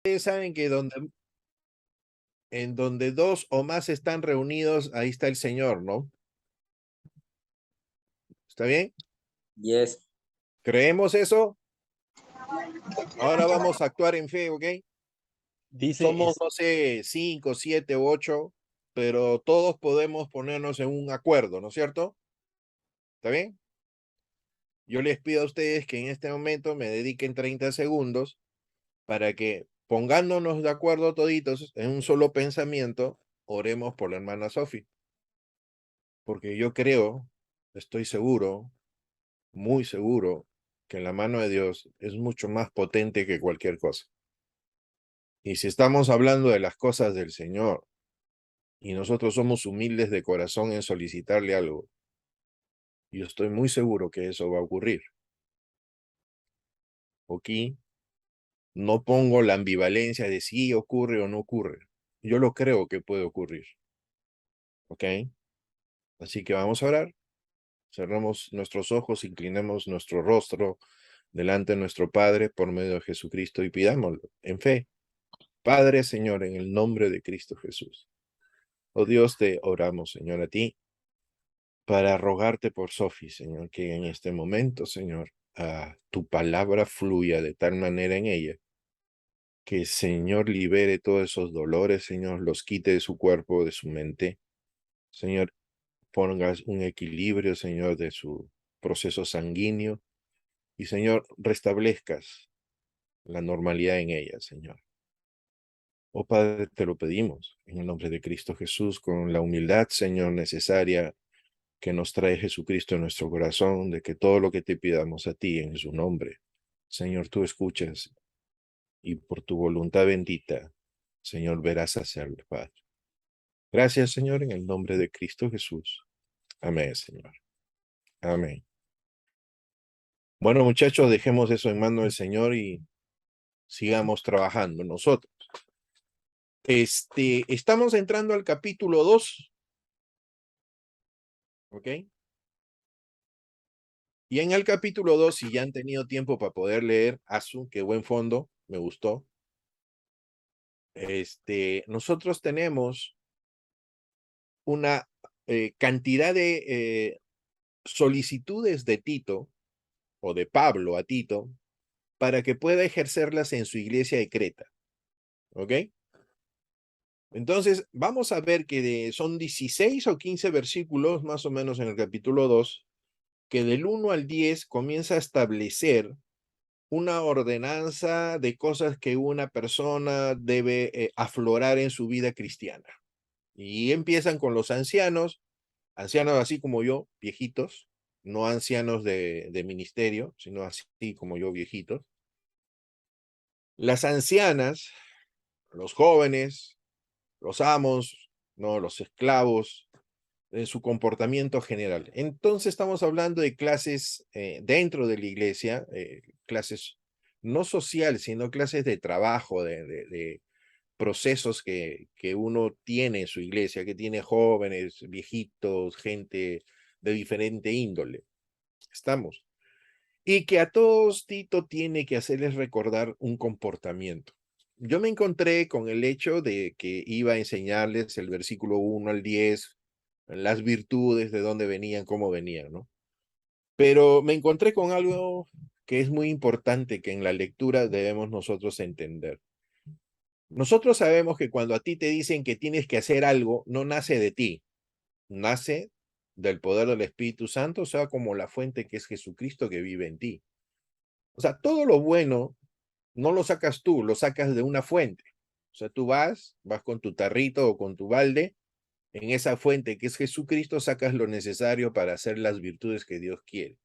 Ustedes saben que en donde dos o más están reunidos, ahí está el Señor, ¿no? ¿Está bien? Yes. ¿Creemos eso? Ahora vamos a actuar en fe, ¿ok? Dice, Somos, no sé, 5, 7, 8, pero todos podemos ponernos en un acuerdo, ¿no es cierto? ¿Está bien? Yo les pido a ustedes que en este momento me dediquen 30 segundos para que, pongándonos de acuerdo toditos en un solo pensamiento, oremos por la hermana Sophie. Porque yo creo, estoy seguro, muy seguro, que la mano de Dios es mucho más potente que cualquier cosa. Y si estamos hablando de las cosas del Señor y nosotros somos humildes de corazón en solicitarle algo, yo estoy muy seguro que eso va a ocurrir. Aquí no pongo la ambivalencia de si ocurre o no ocurre. Yo lo creo que puede ocurrir. ¿Ok? Así que vamos a orar. Cerramos nuestros ojos, inclinemos nuestro rostro delante de nuestro Padre por medio de Jesucristo y pidámoslo en fe. Padre, Señor, en el nombre de Cristo Jesús. Oh Dios, te oramos, Señor, a ti, para rogarte por Sophie, Señor, que en este momento, Señor, tu palabra fluya de tal manera en ella, que Señor libere todos esos dolores, Señor, los quite de su cuerpo, de su mente. Señor, pongas un equilibrio, Señor, de su proceso sanguíneo y, Señor, restablezcas la normalidad en ella, Señor. Oh Padre, te lo pedimos en el nombre de Cristo Jesús, con la humildad, Señor, necesaria que nos trae Jesucristo en nuestro corazón, de que todo lo que te pidamos a ti en su nombre, Señor, tú escuchas y por tu voluntad bendita, Señor, verás hacerlo, Padre. Gracias, Señor, en el nombre de Cristo Jesús. Amén, Señor. Amén. Bueno, muchachos, dejemos eso en manos del Señor y sigamos trabajando nosotros. Estamos entrando al capítulo 2, ¿ok? Y en el capítulo 2, si ya han tenido tiempo para poder leer, Asu, qué buen fondo, me gustó. Nosotros tenemos una cantidad de solicitudes de Tito, o de Pablo a Tito, para que pueda ejercerlas en su iglesia de Creta. ¿Ok? Entonces, vamos a ver que son 16 o 15 versículos, más o menos en el capítulo 2, que del 1 al 10 comienza a establecer una ordenanza de cosas que una persona debe aflorar en su vida cristiana. Y empiezan con los ancianos así como yo, viejitos, no ancianos de ministerio, sino así como yo, viejitos. Las ancianas, los jóvenes, los amos, no, los esclavos, en su comportamiento general. Entonces estamos hablando de clases dentro de la iglesia, clases no sociales, sino clases de trabajo, de procesos que uno tiene en su iglesia, que tiene jóvenes, viejitos, gente de diferente índole. Estamos. Y que a todos Tito tiene que hacerles recordar un comportamiento. Yo me encontré con el hecho de que iba a enseñarles el versículo 1 al 10, las virtudes, de dónde venían, cómo venían, ¿no? Pero me encontré con algo que es muy importante que en la lectura debemos nosotros entender. Nosotros sabemos que cuando a ti te dicen que tienes que hacer algo, no nace de ti, nace del poder del Espíritu Santo, o sea, como la fuente que es Jesucristo que vive en ti. O sea, todo lo bueno no lo sacas tú, lo sacas de una fuente. O sea, tú vas con tu tarrito o con tu balde, en esa fuente que es Jesucristo, sacas lo necesario para hacer las virtudes que Dios quiere.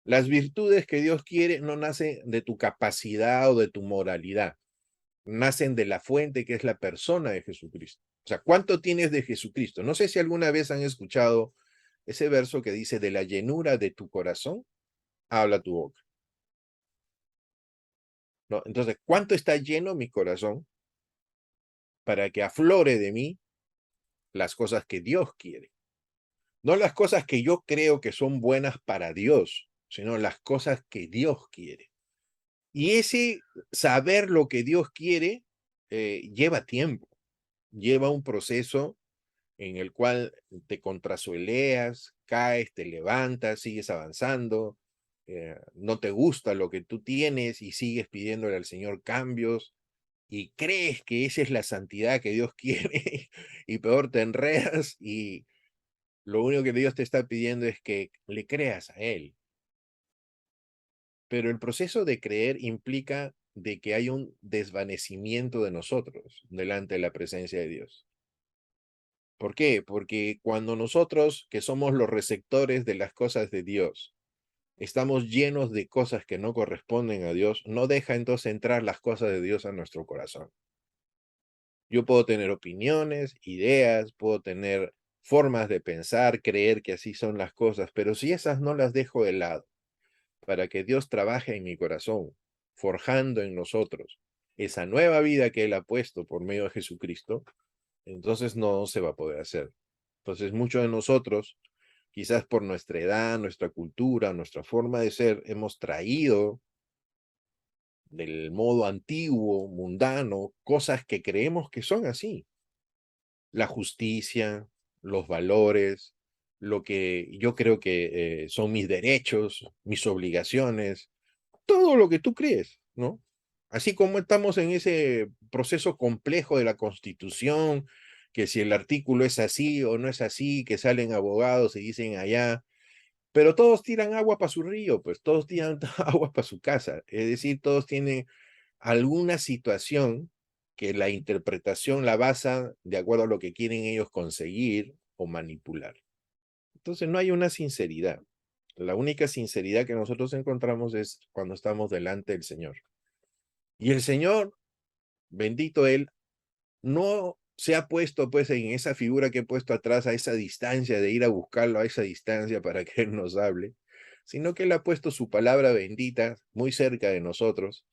Las virtudes que Dios quiere no nacen de tu capacidad o de tu moralidad, nacen de la fuente que es la persona de Jesucristo. O sea, ¿cuánto tienes de Jesucristo? No sé si alguna vez han escuchado ese verso que dice, de la llenura de tu corazón, habla tu boca. ¿No? Entonces, ¿cuánto está lleno mi corazón para que aflore de mí las cosas que Dios quiere? No las cosas que yo creo que son buenas para Dios, sino las cosas que Dios quiere. Y ese saber lo que Dios quiere lleva tiempo, lleva un proceso en el cual te contrasueleas, caes, te levantas, sigues avanzando, no te gusta lo que tú tienes y sigues pidiéndole al Señor cambios y crees que esa es la santidad que Dios quiere y peor te enredas y lo único que Dios te está pidiendo es que le creas a Él. Pero el proceso de creer implica de que hay un desvanecimiento de nosotros delante de la presencia de Dios. ¿Por qué? Porque cuando nosotros, que somos los receptores de las cosas de Dios, estamos llenos de cosas que no corresponden a Dios, no deja entonces entrar las cosas de Dios a nuestro corazón. Yo puedo tener opiniones, ideas, puedo tener formas de pensar, creer que así son las cosas, pero si esas no las dejo de lado, para que Dios trabaje en mi corazón, forjando en nosotros esa nueva vida que Él ha puesto por medio de Jesucristo, entonces no se va a poder hacer. Entonces muchos de nosotros, quizás por nuestra edad, nuestra cultura, nuestra forma de ser, hemos traído del modo antiguo, mundano, cosas que creemos que son así. La justicia, los valores, lo que yo creo que son mis derechos, mis obligaciones, todo lo que tú crees, ¿no? Así como estamos en ese proceso complejo de la Constitución, que si el artículo es así o no es así, que salen abogados y dicen allá, pero todos tiran agua para su río, pues todos tiran agua para su casa, es decir, todos tienen alguna situación que la interpretación la basa de acuerdo a lo que quieren ellos conseguir o manipular. Entonces no hay una sinceridad. La única sinceridad que nosotros encontramos es cuando estamos delante del Señor. Y el Señor, bendito Él, no se ha puesto pues en esa figura que he puesto atrás, a esa distancia, de ir a buscarlo a esa distancia para que Él nos hable, sino que Él ha puesto su palabra bendita muy cerca de nosotros,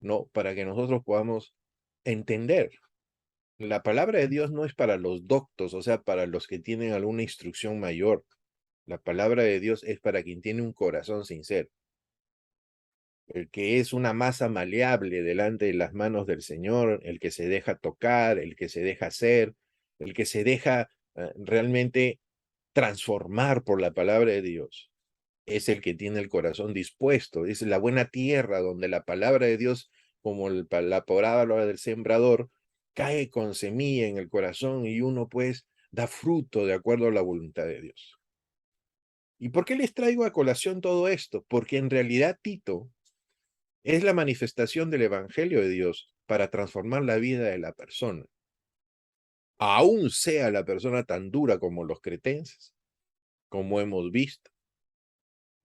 ¿no? Para que nosotros podamos entender. La palabra de Dios no es para los doctos, o sea, para los que tienen alguna instrucción mayor. La palabra de Dios es para quien tiene un corazón sincero. El que es una masa maleable delante de las manos del Señor, el que se deja tocar, el que se deja hacer, el que se deja realmente transformar por la palabra de Dios, es el que tiene el corazón dispuesto, es la buena tierra donde la palabra de Dios, como la parábola del sembrador, cae con semilla en el corazón y uno pues da fruto de acuerdo a la voluntad de Dios. ¿Y por qué les traigo a colación todo esto? Porque en realidad Tito es la manifestación del Evangelio de Dios para transformar la vida de la persona. Aún sea la persona tan dura como los cretenses, como hemos visto.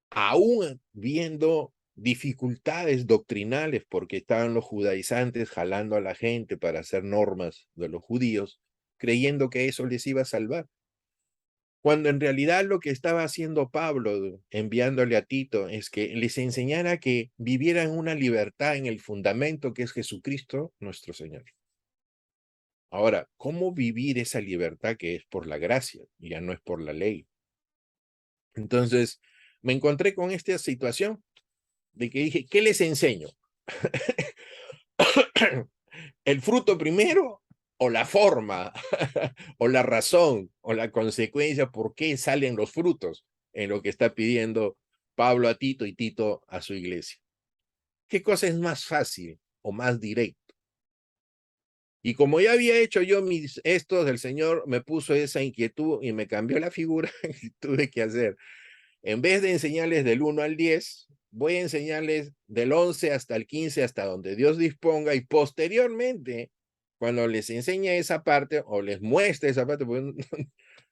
Aún viendo dificultades doctrinales, porque estaban los judaizantes jalando a la gente para hacer normas de los judíos, creyendo que eso les iba a salvar. Cuando en realidad lo que estaba haciendo Pablo, enviándole a Tito, es que les enseñara que vivieran una libertad en el fundamento que es Jesucristo, nuestro Señor. Ahora, ¿cómo vivir esa libertad que es por la gracia? Ya no es por la ley. Entonces, me encontré con esta situación de que dije, ¿qué les enseño? ¿El fruto primero o la forma o la razón o la consecuencia por qué salen los frutos en lo que está pidiendo Pablo a Tito y Tito a su iglesia? ¿Qué cosa es más fácil o más directo? Y como ya había hecho yo estos, el Señor me puso esa inquietud y me cambió la figura y tuve que hacer. En vez de enseñarles del 1 al 10, voy a enseñarles del 11 hasta el 15, hasta donde Dios disponga, y posteriormente, cuando les enseñe esa parte o les muestre esa parte, pues,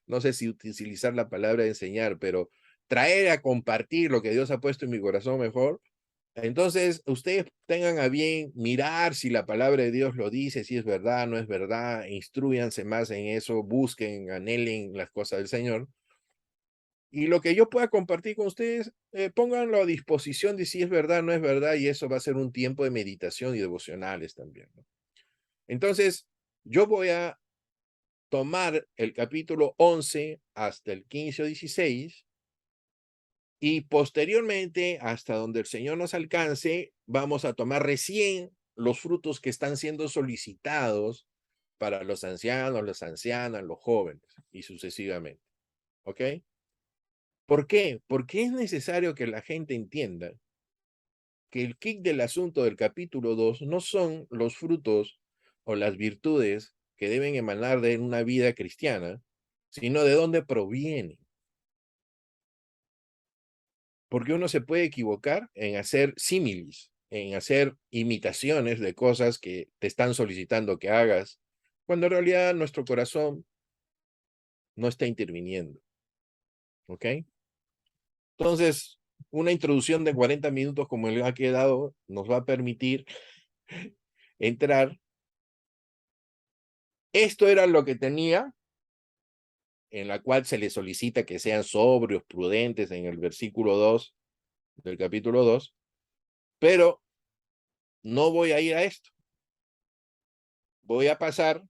no sé si utilizar la palabra enseñar, pero traer a compartir lo que Dios ha puesto en mi corazón mejor, entonces ustedes tengan a bien mirar si la palabra de Dios lo dice, si es verdad, no es verdad, instruyanse más en eso, busquen, anhelen las cosas del Señor. Y lo que yo pueda compartir con ustedes, pónganlo a disposición de si es verdad, no es verdad, y eso va a ser un tiempo de meditación y devocionales también, ¿no? Entonces, yo voy a tomar el capítulo 11 hasta el 15 o 16 y posteriormente, hasta donde el Señor nos alcance, vamos a tomar recién los frutos que están siendo solicitados para los ancianos, las ancianas, los jóvenes y sucesivamente. ¿Ok? ¿Por qué? Porque es necesario que la gente entienda que el kick del asunto del capítulo 2 no son los frutos o las virtudes que deben emanar de una vida cristiana, sino de dónde provienen. Porque uno se puede equivocar en hacer símiles, en hacer imitaciones de cosas que te están solicitando que hagas, cuando en realidad nuestro corazón no está interviniendo. ¿Ok? Entonces, una introducción de 40 minutos como el que ha quedado nos va a permitir entrar. Esto era lo que tenía, en la cual se les solicita que sean sobrios, prudentes en el versículo 2 del capítulo 2, pero no voy a ir a esto. Voy a pasar,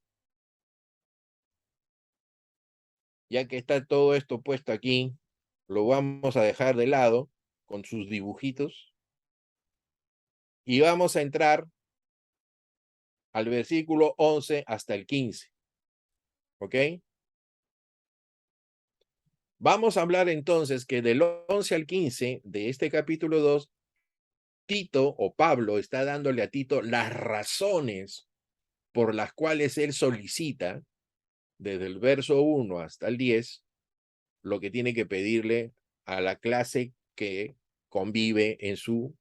ya que está todo esto puesto aquí, lo vamos a dejar de lado con sus dibujitos y vamos a entrar al versículo 11 hasta el 15. ¿Ok? Vamos a hablar entonces que del 11 al 15 de este capítulo 2, Tito o Pablo está dándole a Tito las razones por las cuales él solicita, desde el verso 1 hasta el 10, lo que tiene que pedirle a la clase que convive en su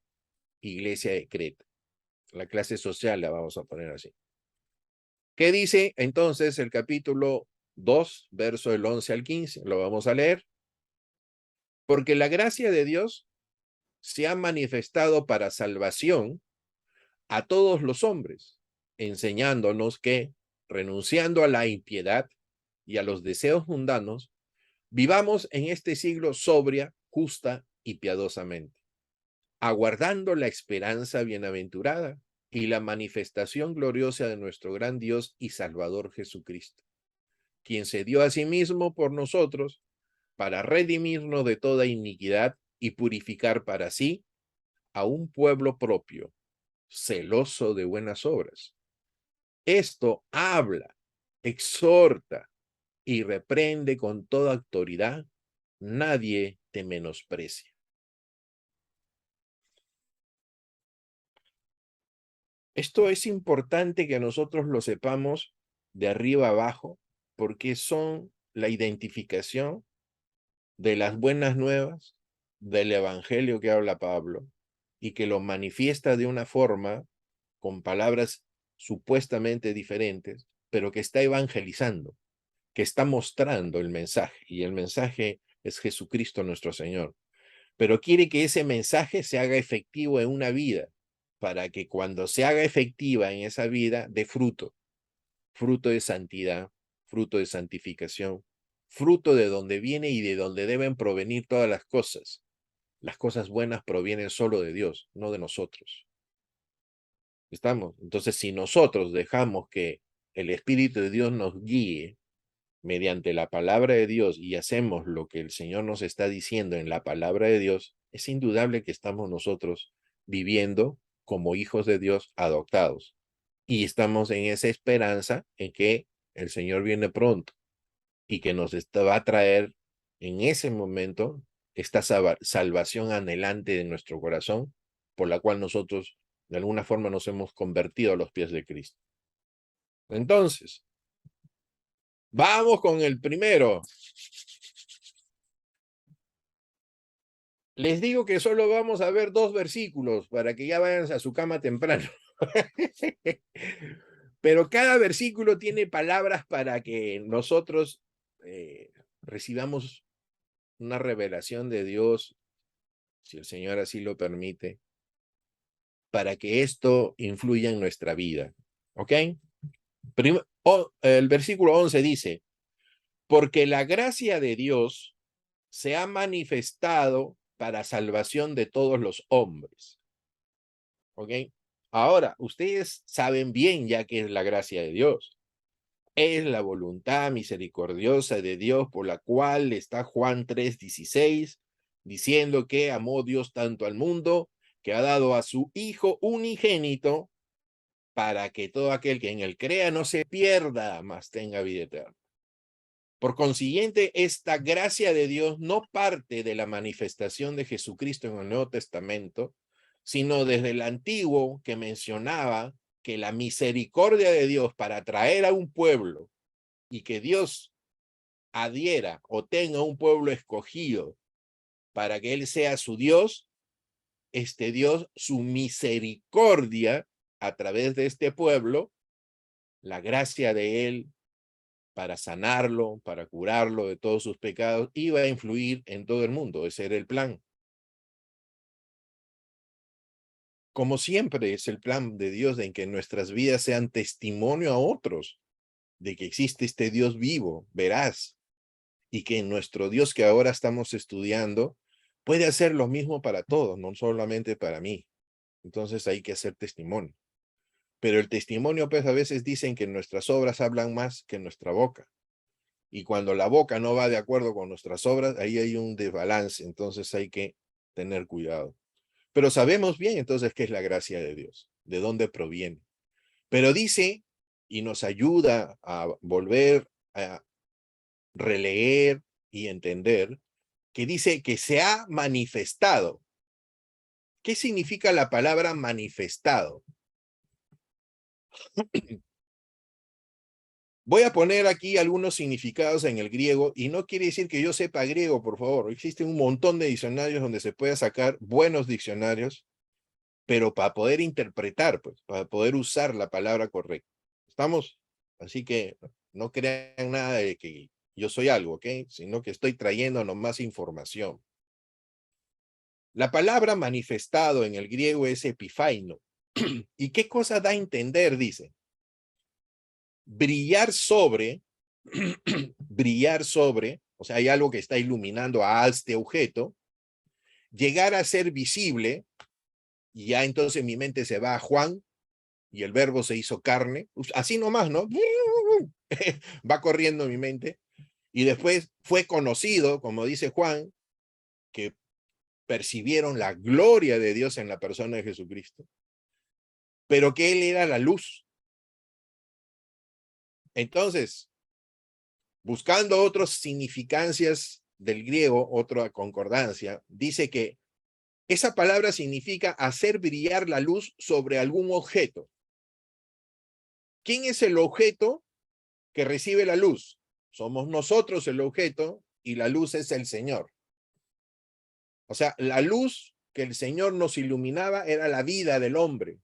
iglesia de Creta. La clase social la vamos a poner así. ¿Qué dice entonces el capítulo 2, verso del 11 al 15? Lo vamos a leer. Porque la gracia de Dios se ha manifestado para salvación a todos los hombres, enseñándonos que, renunciando a la impiedad y a los deseos mundanos, vivamos en este siglo sobria, justa y piadosamente, aguardando la esperanza bienaventurada y la manifestación gloriosa de nuestro gran Dios y Salvador Jesucristo, quien se dio a sí mismo por nosotros para redimirnos de toda iniquidad y purificar para sí a un pueblo propio, celoso de buenas obras. Esto habla, exhorta y reprende con toda autoridad. Nadie te menosprecia. Esto es importante que nosotros lo sepamos de arriba abajo, porque son la identificación de las buenas nuevas del evangelio que habla Pablo y que lo manifiesta de una forma con palabras supuestamente diferentes, pero que está evangelizando, que está mostrando el mensaje, y el mensaje es Jesucristo nuestro Señor. Pero quiere que ese mensaje se haga efectivo en una vida, para que cuando se haga efectiva en esa vida dé fruto, fruto de santidad, fruto de santificación, fruto de donde viene y de donde deben provenir todas las cosas. Las cosas buenas provienen solo de Dios, no de nosotros. ¿Estamos? Entonces, si nosotros dejamos que el Espíritu de Dios nos guíe mediante la palabra de Dios y hacemos lo que el Señor nos está diciendo en la palabra de Dios, es indudable que estamos nosotros viviendo como hijos de Dios adoptados. Y estamos en esa esperanza en que el Señor viene pronto y que nos va a traer en ese momento esta salvación anhelante de nuestro corazón, por la cual nosotros de alguna forma nos hemos convertido a los pies de Cristo. Entonces, vamos con el primero. Les digo que solo vamos a ver 2 versículos para que ya vayan a su cama temprano. Pero cada versículo tiene palabras para que nosotros recibamos una revelación de Dios, si el Señor así lo permite, para que esto influya en nuestra vida. ¿Ok? El versículo 11 dice, porque la gracia de Dios se ha manifestado para salvación de todos los hombres. ¿Ok? Ahora, ustedes saben bien ya que es la gracia de Dios. Es la voluntad misericordiosa de Dios por la cual está Juan 3:16 diciendo que amó Dios tanto al mundo que ha dado a su Hijo unigénito, para que todo aquel que en él crea no se pierda, mas tenga vida eterna. Por consiguiente, esta gracia de Dios no parte de la manifestación de Jesucristo en el Nuevo Testamento, sino desde el Antiguo, que mencionaba que la misericordia de Dios para traer a un pueblo y que Dios adhiera o tenga un pueblo escogido para que Él sea su Dios, este Dios, su misericordia a través de este pueblo, la gracia de Él para sanarlo, para curarlo de todos sus pecados, iba a influir en todo el mundo. Ese era el plan. Como siempre es el plan de Dios en que nuestras vidas sean testimonio a otros de que existe este Dios vivo, veraz, y que nuestro Dios que ahora estamos estudiando puede hacer lo mismo para todos, no solamente para mí. Entonces hay que hacer testimonio. Pero el testimonio, pues a veces dicen que nuestras obras hablan más que nuestra boca. Y cuando la boca no va de acuerdo con nuestras obras, ahí hay un desbalance, entonces hay que tener cuidado. Pero sabemos bien entonces qué es la gracia de Dios, de dónde proviene. Pero dice, y nos ayuda a volver a releer y entender, que dice que se ha manifestado. ¿Qué significa la palabra manifestado? Voy a poner aquí algunos significados en el griego y no quiere decir que yo sepa griego, por favor. Existen un montón de diccionarios donde se puede sacar buenos diccionarios, pero para poder interpretar, pues, para poder usar la palabra correcta. ¿Estamos? Así que no crean nada de que yo soy algo, ¿ok? Sino que estoy trayéndonos más información. La palabra manifestado en el griego es epifaino. ¿Y qué cosa da a entender? Dice, brillar sobre, brillar sobre, o sea, hay algo que está iluminando a este objeto, llegar a ser visible, y ya entonces mi mente se va a Juan, y el verbo se hizo carne, así nomás, ¿no? Va corriendo mi mente, y después fue conocido, como dice Juan, que percibieron la gloria de Dios en la persona de Jesucristo, pero que Él era la luz. Entonces, buscando otras significancias del griego, otra concordancia, dice que esa palabra significa hacer brillar la luz sobre algún objeto. ¿Quién es el objeto que recibe la luz? Somos nosotros el objeto y la luz es el Señor. O sea, la luz que el Señor nos iluminaba era la vida del hombre,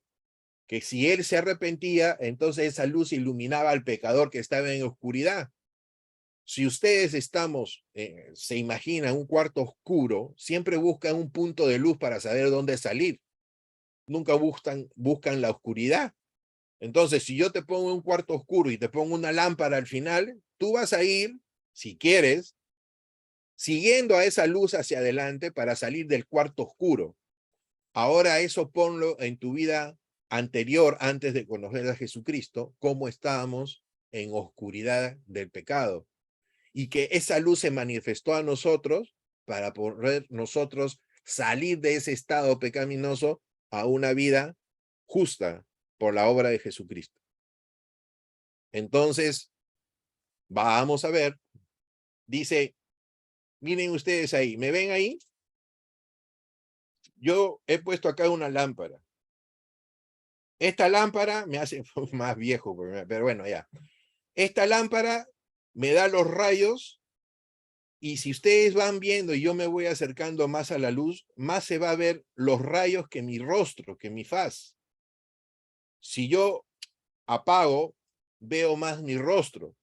que si él se arrepentía, entonces esa luz iluminaba al pecador que estaba en oscuridad. Si ustedes se imaginan un cuarto oscuro, siempre buscan un punto de luz para saber dónde salir. Nunca buscan la oscuridad. Entonces, si yo te pongo un cuarto oscuro y te pongo una lámpara al final, tú vas a ir, si quieres, siguiendo a esa luz hacia adelante para salir del cuarto oscuro. Ahora eso ponlo en tu vida anterior, antes de conocer a Jesucristo, cómo estábamos en oscuridad del pecado. Y que esa luz se manifestó a nosotros para poder nosotros salir de ese estado pecaminoso a una vida justa por la obra de Jesucristo. Entonces, vamos a ver, dice, miren ustedes ahí, ¿me ven ahí? Yo he puesto acá una lámpara. Esta lámpara me hace más viejo, pero bueno, ya. Esta lámpara me da los rayos y si ustedes van viendo y yo me voy acercando más a la luz, más se va a ver los rayos que mi rostro, que mi faz. Si yo apago, veo más mi rostro,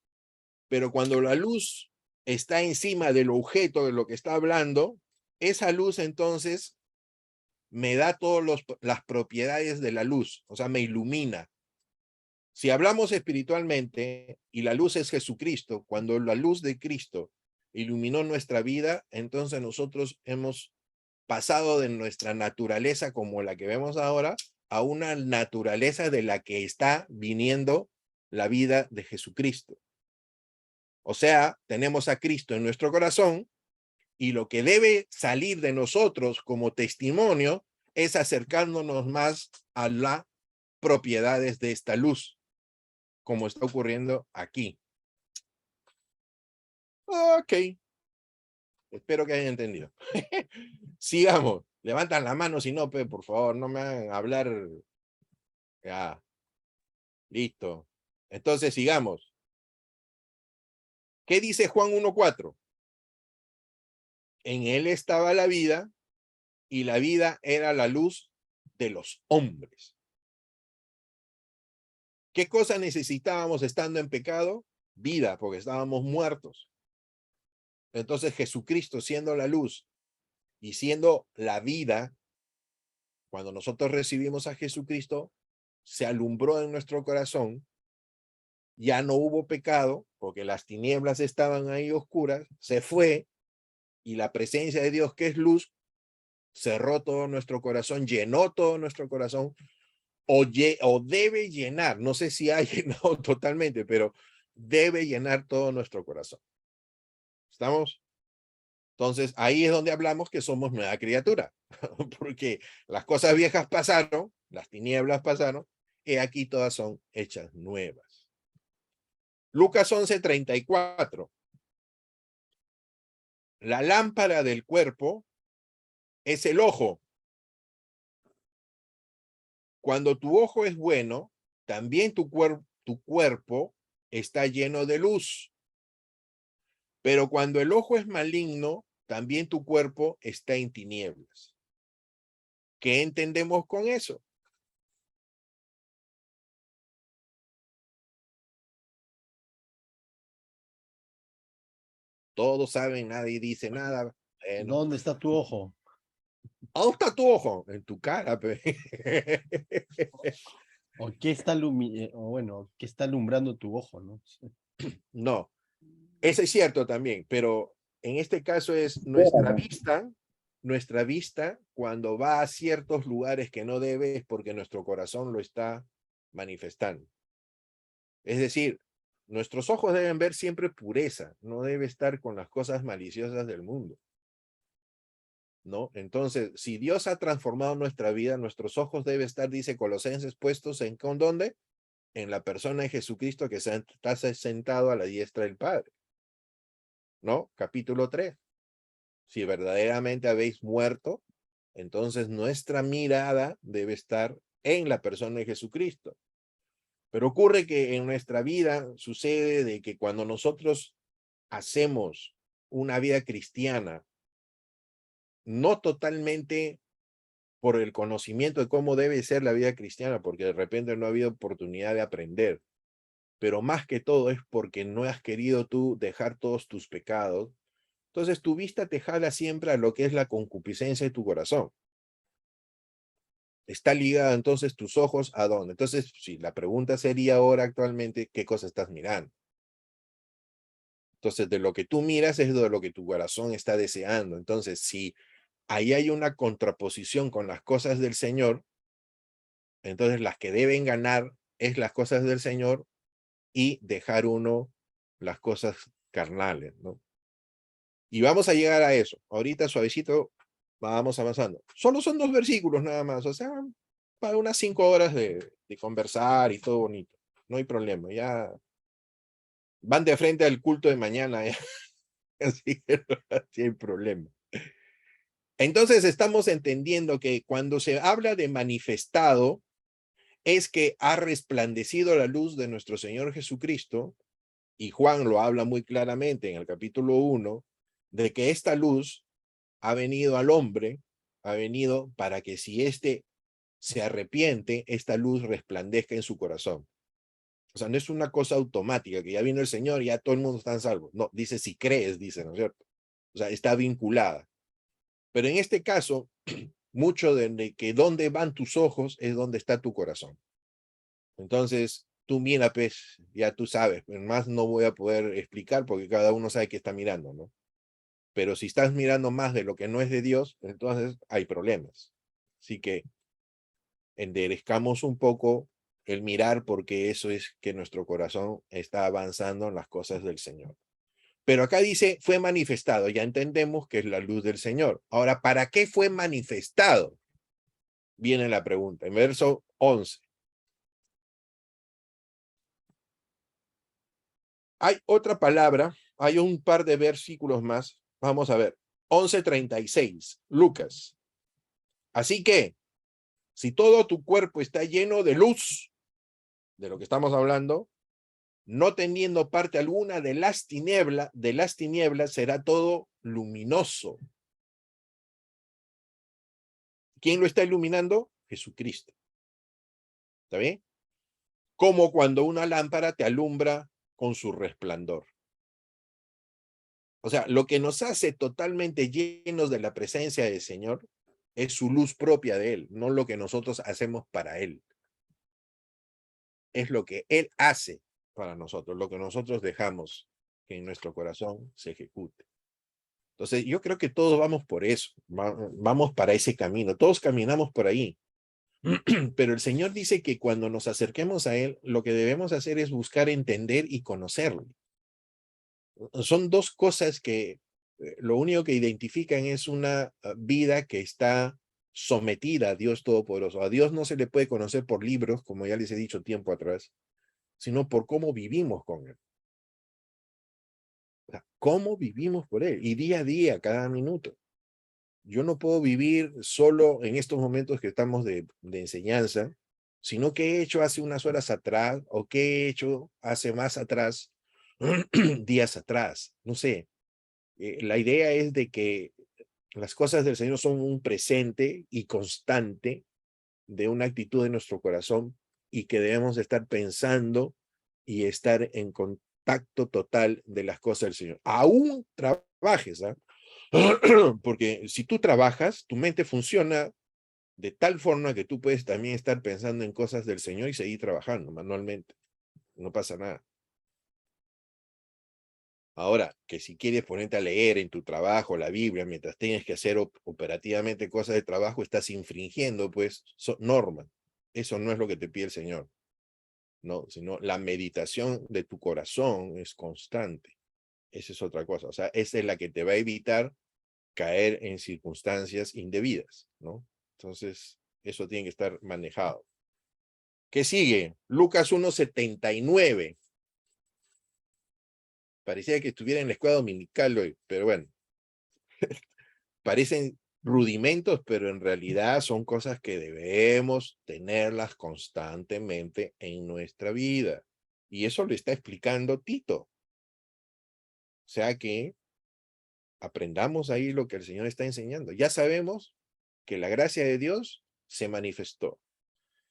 pero cuando la luz está encima del objeto de lo que está hablando, esa luz entonces me da todas las propiedades de la luz, o sea, me ilumina. Si hablamos espiritualmente y la luz es Jesucristo, cuando la luz de Cristo iluminó nuestra vida, entonces nosotros hemos pasado de nuestra naturaleza como la que vemos ahora a una naturaleza de la que está viniendo la vida de Jesucristo. O sea, tenemos a Cristo en nuestro corazón y lo que debe salir de nosotros como testimonio es acercándonos más a las propiedades de esta luz, como está ocurriendo aquí. Ok. Espero que hayan entendido. Sigamos. Levantan la mano, si no, por favor, no me hagan hablar. Ya. Listo. Entonces, sigamos. ¿Qué dice Juan 1:4? En él estaba la vida, y la vida era la luz de los hombres. ¿Qué cosa necesitábamos estando en pecado? Vida, porque estábamos muertos. Entonces Jesucristo, siendo la luz y siendo la vida, cuando nosotros recibimos a Jesucristo, se alumbró en nuestro corazón, ya no hubo pecado, porque las tinieblas estaban ahí oscuras, se fue, y la presencia de Dios, que es luz, cerró todo nuestro corazón, llenó todo nuestro corazón, o debe llenar, no sé si ha llenado totalmente, pero debe llenar todo nuestro corazón. ¿Estamos? Entonces, ahí es donde hablamos que somos nueva criatura, porque las cosas viejas pasaron, las tinieblas pasaron, y aquí todas son hechas nuevas. Lucas 11:34. La lámpara del cuerpo es el ojo. Cuando tu ojo es bueno, también tu cuerpo está lleno de luz. Pero cuando el ojo es maligno, también tu cuerpo está en tinieblas. ¿Qué entendemos con eso? Todos saben, nadie dice nada. Bueno, ¿Dónde está tu ojo? ¿dónde está tu ojo? En tu cara, pe. ¿O qué está qué está alumbrando tu ojo, no? No, eso es cierto también, pero en este caso es nuestra vista cuando va a ciertos lugares que no debe es porque nuestro corazón lo está manifestando. Es decir, nuestros ojos deben ver siempre pureza, no debe estar con las cosas maliciosas del mundo, ¿no? Entonces, si Dios ha transformado nuestra vida, nuestros ojos deben estar, dice Colosenses, puestos en ¿con dónde? En la persona de Jesucristo que está sentado a la diestra del Padre, ¿no? Capítulo 3. Si verdaderamente habéis muerto, entonces nuestra mirada debe estar en la persona de Jesucristo. Pero ocurre que en nuestra vida sucede de que cuando nosotros hacemos una vida cristiana, no totalmente por el conocimiento de cómo debe ser la vida cristiana, porque de repente no ha habido oportunidad de aprender, pero más que todo es porque no has querido tú dejar todos tus pecados. Entonces tu vista te jala siempre a lo que es la concupiscencia de tu corazón. Está ligada entonces tus ojos a dónde. Entonces, si la pregunta sería ahora actualmente, ¿qué cosa estás mirando? Entonces, de lo que tú miras es de lo que tu corazón está deseando. Entonces, si ahí hay una contraposición con las cosas del Señor, entonces las que deben ganar es las cosas del Señor y dejar uno las cosas carnales, ¿no? Y vamos a llegar a eso. Ahorita suavecito vamos avanzando. Solo son 2 versículos nada más, o sea, para unas 5 horas de conversar y todo bonito. No hay problema, ya van de frente al culto de mañana, ya. Así que no hay problema. Entonces estamos entendiendo que cuando se habla de manifestado, es que ha resplandecido la luz de nuestro Señor Jesucristo, y Juan lo habla muy claramente en el capítulo 1, de que esta luz ha venido al hombre, ha venido para que si éste se arrepiente, esta luz resplandezca en su corazón. O sea, no es una cosa automática, que ya vino el Señor y ya todo el mundo está en salvo. No, dice si crees, dice, ¿no es cierto? O sea, está vinculada. Pero en este caso, mucho de que donde van tus ojos es donde está tu corazón. Entonces, tú mira, pues, ya tú sabes, más no voy a poder explicar porque cada uno sabe que está mirando, ¿no? Pero si estás mirando más de lo que no es de Dios, entonces hay problemas. Así que enderezcamos un poco el mirar porque eso es que nuestro corazón está avanzando en las cosas del Señor. Pero acá dice, fue manifestado, ya entendemos que es la luz del Señor. Ahora, ¿para qué fue manifestado? viene la pregunta, en verso 11. Hay otra palabra, hay un par de versículos más. Vamos a ver. 11:36, Lucas. Así que, si todo tu cuerpo está lleno de luz, de lo que estamos hablando, no teniendo parte alguna de las tinieblas, será todo luminoso. ¿Quién lo está iluminando? Jesucristo. ¿Está bien? Como cuando una lámpara te alumbra con su resplandor. O sea, lo que nos hace totalmente llenos de la presencia del Señor es su luz propia de Él, no lo que nosotros hacemos para Él. Es lo que Él hace para nosotros, lo que nosotros dejamos que en nuestro corazón se ejecute. Entonces, yo creo que todos vamos por eso, vamos para ese camino, todos caminamos por ahí. Pero el Señor dice que cuando nos acerquemos a Él, lo que debemos hacer es buscar entender y conocerlo. Son dos cosas que lo único que identifican es una vida que está sometida a Dios Todopoderoso. A Dios no se le puede conocer por libros, como ya les he dicho tiempo atrás, sino por cómo vivimos con Él. O sea, cómo vivimos por Él, y día a día, cada minuto. Yo no puedo vivir solo en estos momentos que estamos de enseñanza, sino que he hecho hace unas horas atrás, o que he hecho hace más atrás, días atrás, no sé. La idea es de que las cosas del Señor son un presente y constante de una actitud de nuestro corazón, y que debemos estar pensando y estar en contacto total de las cosas del Señor. Aún trabajes, ¿ah? Porque si tú trabajas, tu mente funciona de tal forma que tú puedes también estar pensando en cosas del Señor y seguir trabajando manualmente. No pasa nada. Ahora, que si quieres ponerte a leer en tu trabajo la Biblia mientras tienes que hacer operativamente cosas de trabajo, estás infringiendo, pues, normas. Eso no es lo que te pide el Señor, no, sino la meditación de tu corazón es constante. Esa es otra cosa. O sea, esa es la que te va a evitar caer en circunstancias indebidas, ¿no? Entonces, eso tiene que estar manejado. ¿Qué sigue? Lucas 1:79. Parecía que estuviera en la escuela dominical hoy, pero bueno. Parecen rudimentos, pero en realidad son cosas que debemos tenerlas constantemente en nuestra vida. Y eso lo está explicando Tito. O sea que aprendamos ahí lo que el Señor está enseñando. Ya sabemos que la gracia de Dios se manifestó.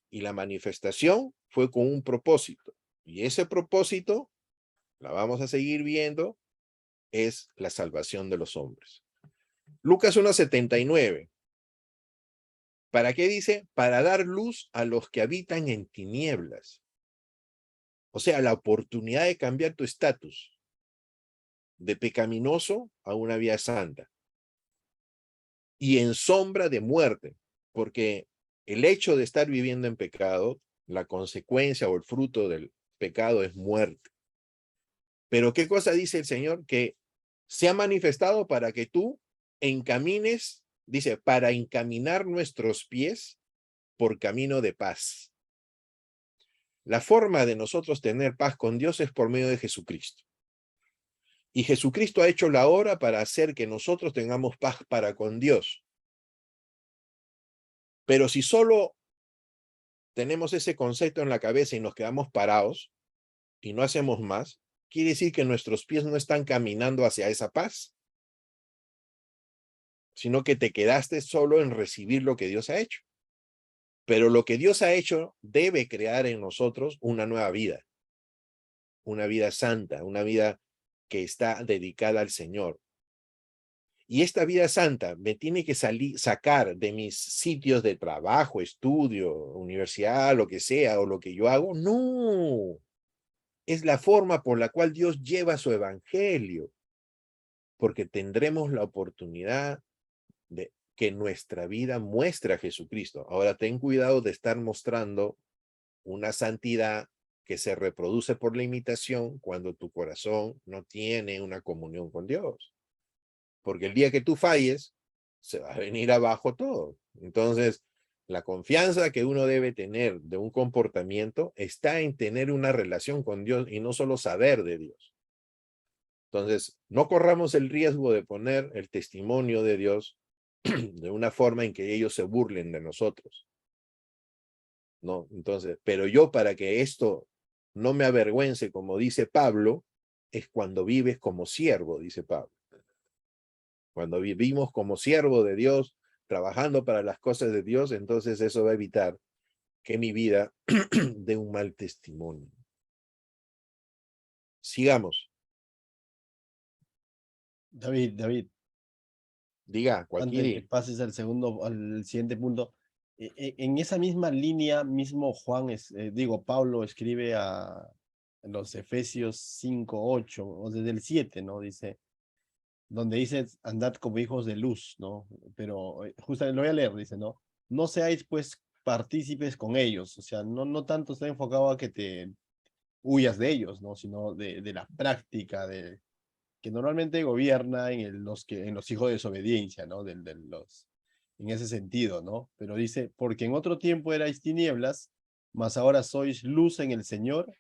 Y la manifestación fue con un propósito. Y ese propósito, la vamos a seguir viendo, es la salvación de los hombres. Lucas 1:79. ¿Para qué dice? Para dar luz a los que habitan en tinieblas. O sea, la oportunidad de cambiar tu estatus de pecaminoso a una vida santa. Y en sombra de muerte, porque el hecho de estar viviendo en pecado, la consecuencia o el fruto del pecado es muerte. Pero ¿qué cosa dice el Señor? Que se ha manifestado para que tú encamines, dice, para encaminar nuestros pies por camino de paz. La forma de nosotros tener paz con Dios es por medio de Jesucristo. Y Jesucristo ha hecho la obra para hacer que nosotros tengamos paz para con Dios. Pero si solo tenemos ese concepto en la cabeza y nos quedamos parados y no hacemos más, quiere decir que nuestros pies no están caminando hacia esa paz, sino que te quedaste solo en recibir lo que Dios ha hecho. Pero lo que Dios ha hecho debe crear en nosotros una nueva vida, una vida santa, una vida que está dedicada al Señor. Y esta vida santa me tiene que sacar de mis sitios de trabajo, estudio, universidad, lo que sea, o lo que yo hago. No, es la forma por la cual Dios lleva su evangelio, porque tendremos la oportunidad de que nuestra vida muestre a Jesucristo. Ahora, ten cuidado de estar mostrando una santidad que se reproduce por la imitación cuando tu corazón no tiene una comunión con Dios. Porque el día que tú falles, se va a venir abajo todo. Entonces, La confianza que uno debe tener de un comportamiento está en tener una relación con Dios y no solo saber de Dios. Entonces, no corramos el riesgo de poner el testimonio de Dios de una forma en que ellos se burlen de nosotros, ¿no? Entonces, pero yo para que esto no me avergüence, como dice Pablo, es cuando vives como siervo, dice Pablo. Cuando vivimos como siervo de Dios, trabajando para las cosas de Dios, entonces eso va a evitar que mi vida dé un mal testimonio. Sigamos. David, Diga, antes que Joaquín. pases al siguiente punto, en esa misma línea, mismo Pablo escribe a los Efesios 5:8, o desde el 7, ¿no? Dice, donde dice, andad como hijos de luz, ¿no? Pero justamente lo voy a leer, dice, ¿no? No seáis pues partícipes con ellos, o sea, no tanto está enfocado a que te huyas de ellos, ¿no? Sino de la práctica, que normalmente gobierna en los hijos de desobediencia, ¿no? En ese sentido, ¿no? Pero dice, porque en otro tiempo erais tinieblas, mas ahora sois luz en el Señor,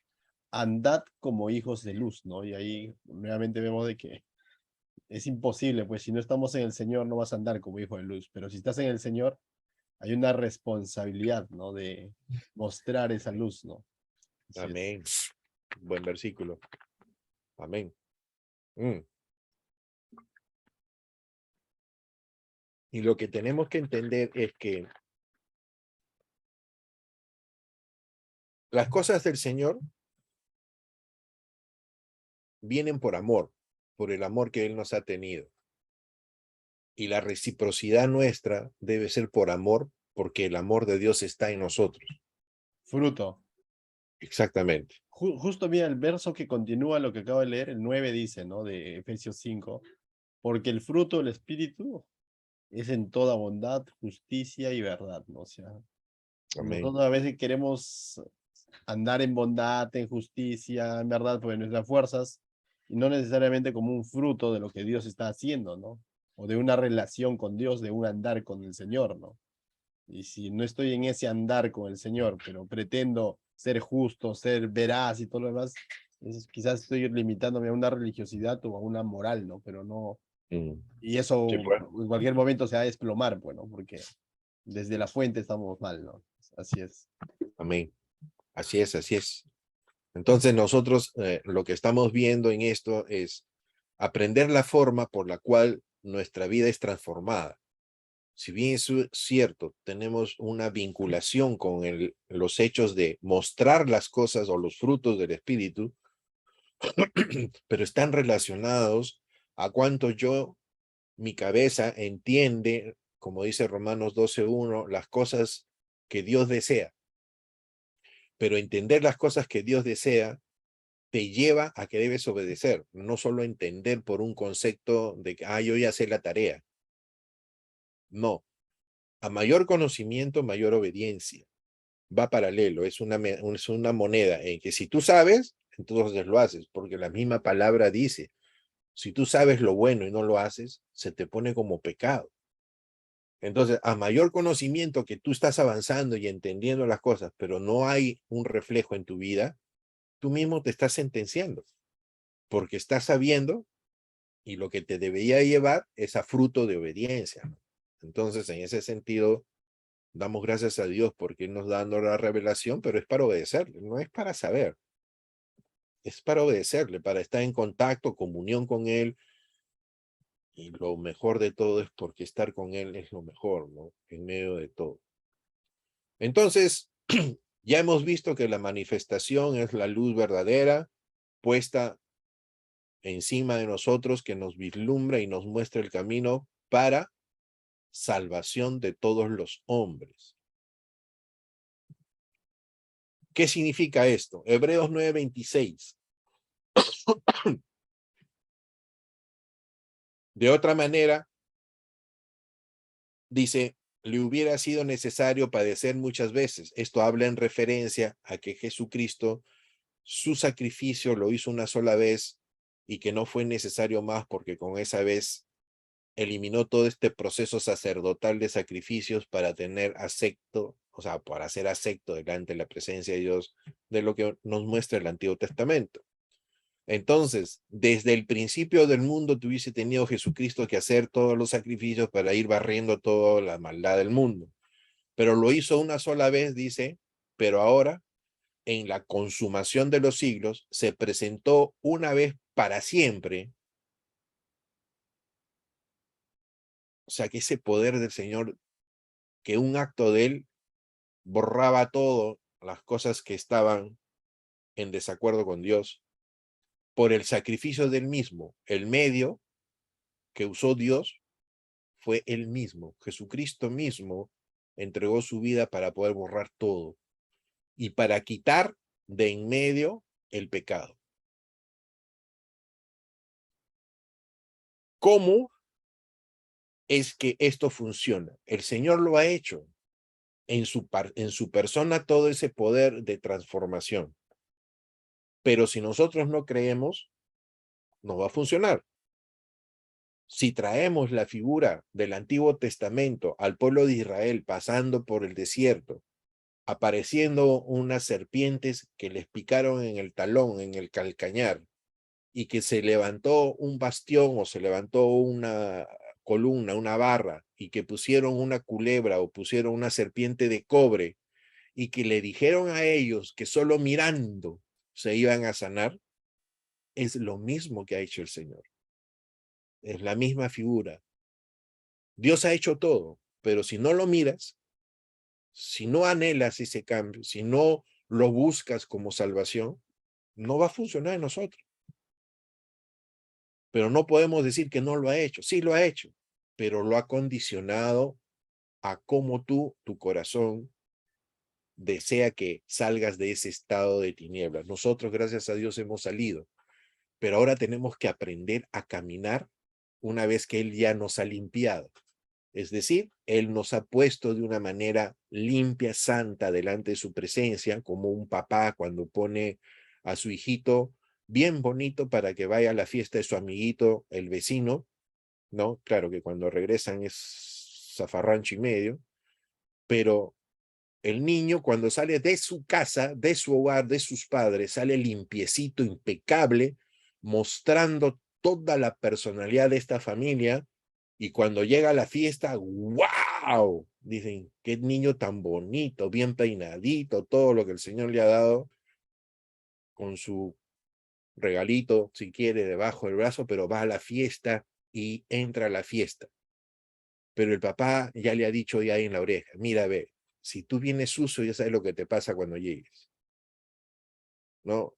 andad como hijos de luz, ¿no? Y ahí nuevamente vemos de que es imposible, pues si no estamos en el Señor no vas a andar como hijo de luz, pero si estás en el Señor hay una responsabilidad, ¿no? De mostrar esa luz, ¿no? Así es. Amén. Buen versículo. Amén. Mm. Y lo que tenemos que entender es que las cosas del Señor vienen por el amor que Él nos ha tenido. Y la reciprocidad nuestra debe ser por amor, porque el amor de Dios está en nosotros. Fruto. Exactamente. Justo mira, el verso que continúa lo que acabo de leer, el 9 dice, ¿no? De Efesios 5, porque el fruto del Espíritu es en toda bondad, justicia y verdad, ¿no? O sea, Amén. nosotros a veces queremos andar en bondad, en justicia, en verdad, pues nuestras fuerzas, y no necesariamente como un fruto de lo que Dios está haciendo, ¿no? O de una relación con Dios, de un andar con el Señor, ¿no? Y si no estoy en ese andar con el Señor, pero pretendo ser justo, ser veraz y todo lo demás, quizás estoy limitándome a una religiosidad o a una moral, ¿no? Pero no, Mm. y eso Sí, pues. en cualquier momento se va a desplomar, bueno, porque desde la fuente estamos mal, ¿no? Así es. Amén. Así es, así es. Entonces nosotros lo que estamos viendo en esto es aprender la forma por la cual nuestra vida es transformada. Si bien es cierto, tenemos una vinculación con los hechos de mostrar las cosas o los frutos del Espíritu, pero están relacionados a cuánto mi cabeza entiende, como dice Romanos 12:1, las cosas que Dios desea. Pero entender las cosas que Dios desea te lleva a que debes obedecer, no solo entender por un concepto de que, yo ya sé la tarea. No, a mayor conocimiento, mayor obediencia. Va paralelo, es una moneda en que si tú sabes, entonces lo haces, porque la misma palabra dice, si tú sabes lo bueno y no lo haces, se te pone como pecado. Entonces, a mayor conocimiento que tú estás avanzando y entendiendo las cosas, pero no hay un reflejo en tu vida, tú mismo te estás sentenciando, porque estás sabiendo y lo que te debería llevar es a fruto de obediencia. Entonces, en ese sentido, damos gracias a Dios porque Él nos da dando la revelación, pero es para obedecerle, no es para saber, es para obedecerle, para estar en contacto, comunión con Él, y lo mejor de todo es porque estar con Él es lo mejor, ¿no? En medio de todo. Entonces, ya hemos visto que la manifestación es la luz verdadera puesta encima de nosotros que nos vislumbra y nos muestra el camino para salvación de todos los hombres. ¿Qué significa esto? Hebreos 9:26. De otra manera, dice, le hubiera sido necesario padecer muchas veces. Esto habla en referencia a que Jesucristo, su sacrificio lo hizo una sola vez y que no fue necesario más porque con esa vez eliminó todo este proceso sacerdotal de sacrificios para tener acepto, o sea, para ser acepto delante de la presencia de Dios, de lo que nos muestra el Antiguo Testamento. Entonces, desde el principio del mundo tuviese tenido Jesucristo que hacer todos los sacrificios para ir barriendo toda la maldad del mundo. Pero lo hizo una sola vez, dice, pero ahora, en la consumación de los siglos, se presentó una vez para siempre. O sea, que ese poder del Señor, que un acto de Él borraba todo las cosas que estaban en desacuerdo con Dios, por el sacrificio del mismo. El medio que usó Dios fue Él mismo. Jesucristo mismo entregó su vida para poder borrar todo y para quitar de en medio el pecado. ¿Cómo es que esto funciona? El Señor lo ha hecho en su persona, todo ese poder de transformación. Pero si nosotros no creemos, no va a funcionar. Si traemos la figura del Antiguo Testamento al pueblo de Israel pasando por el desierto, apareciendo unas serpientes que les picaron en el talón, en el calcañar, y que se levantó un bastión o se levantó una columna, una barra, y que pusieron una culebra o pusieron una serpiente de cobre, y que le dijeron a ellos que solo mirando se iban a sanar, es lo mismo que ha hecho el Señor. Es la misma figura. Dios ha hecho todo, pero si no lo miras, si no anhelas ese cambio, si no lo buscas como salvación, no va a funcionar en nosotros. Pero no podemos decir que no lo ha hecho. Sí lo ha hecho, pero lo ha condicionado a cómo tu corazón desea que salgas de ese estado de tinieblas. Nosotros, gracias a Dios, hemos salido, pero ahora tenemos que aprender a caminar una vez que Él ya nos ha limpiado. Es decir, Él nos ha puesto de una manera limpia, santa, delante de su presencia, como un papá cuando pone a su hijito bien bonito para que vaya a la fiesta de su amiguito, el vecino, ¿no? Claro que cuando regresan es zafarrancho y medio, pero el niño cuando sale de su casa, de su hogar, de sus padres, sale limpiecito, impecable, mostrando toda la personalidad de esta familia, y cuando llega a la fiesta, ¡wow! Dicen, qué niño tan bonito, bien peinadito, todo lo que el Señor le ha dado, con su regalito, si quiere, debajo del brazo, pero va a la fiesta y entra a la fiesta. Pero el papá ya le ha dicho ya en la oreja, mira, ve, si tú vienes sucio, ya sabes lo que te pasa cuando llegues, ¿no?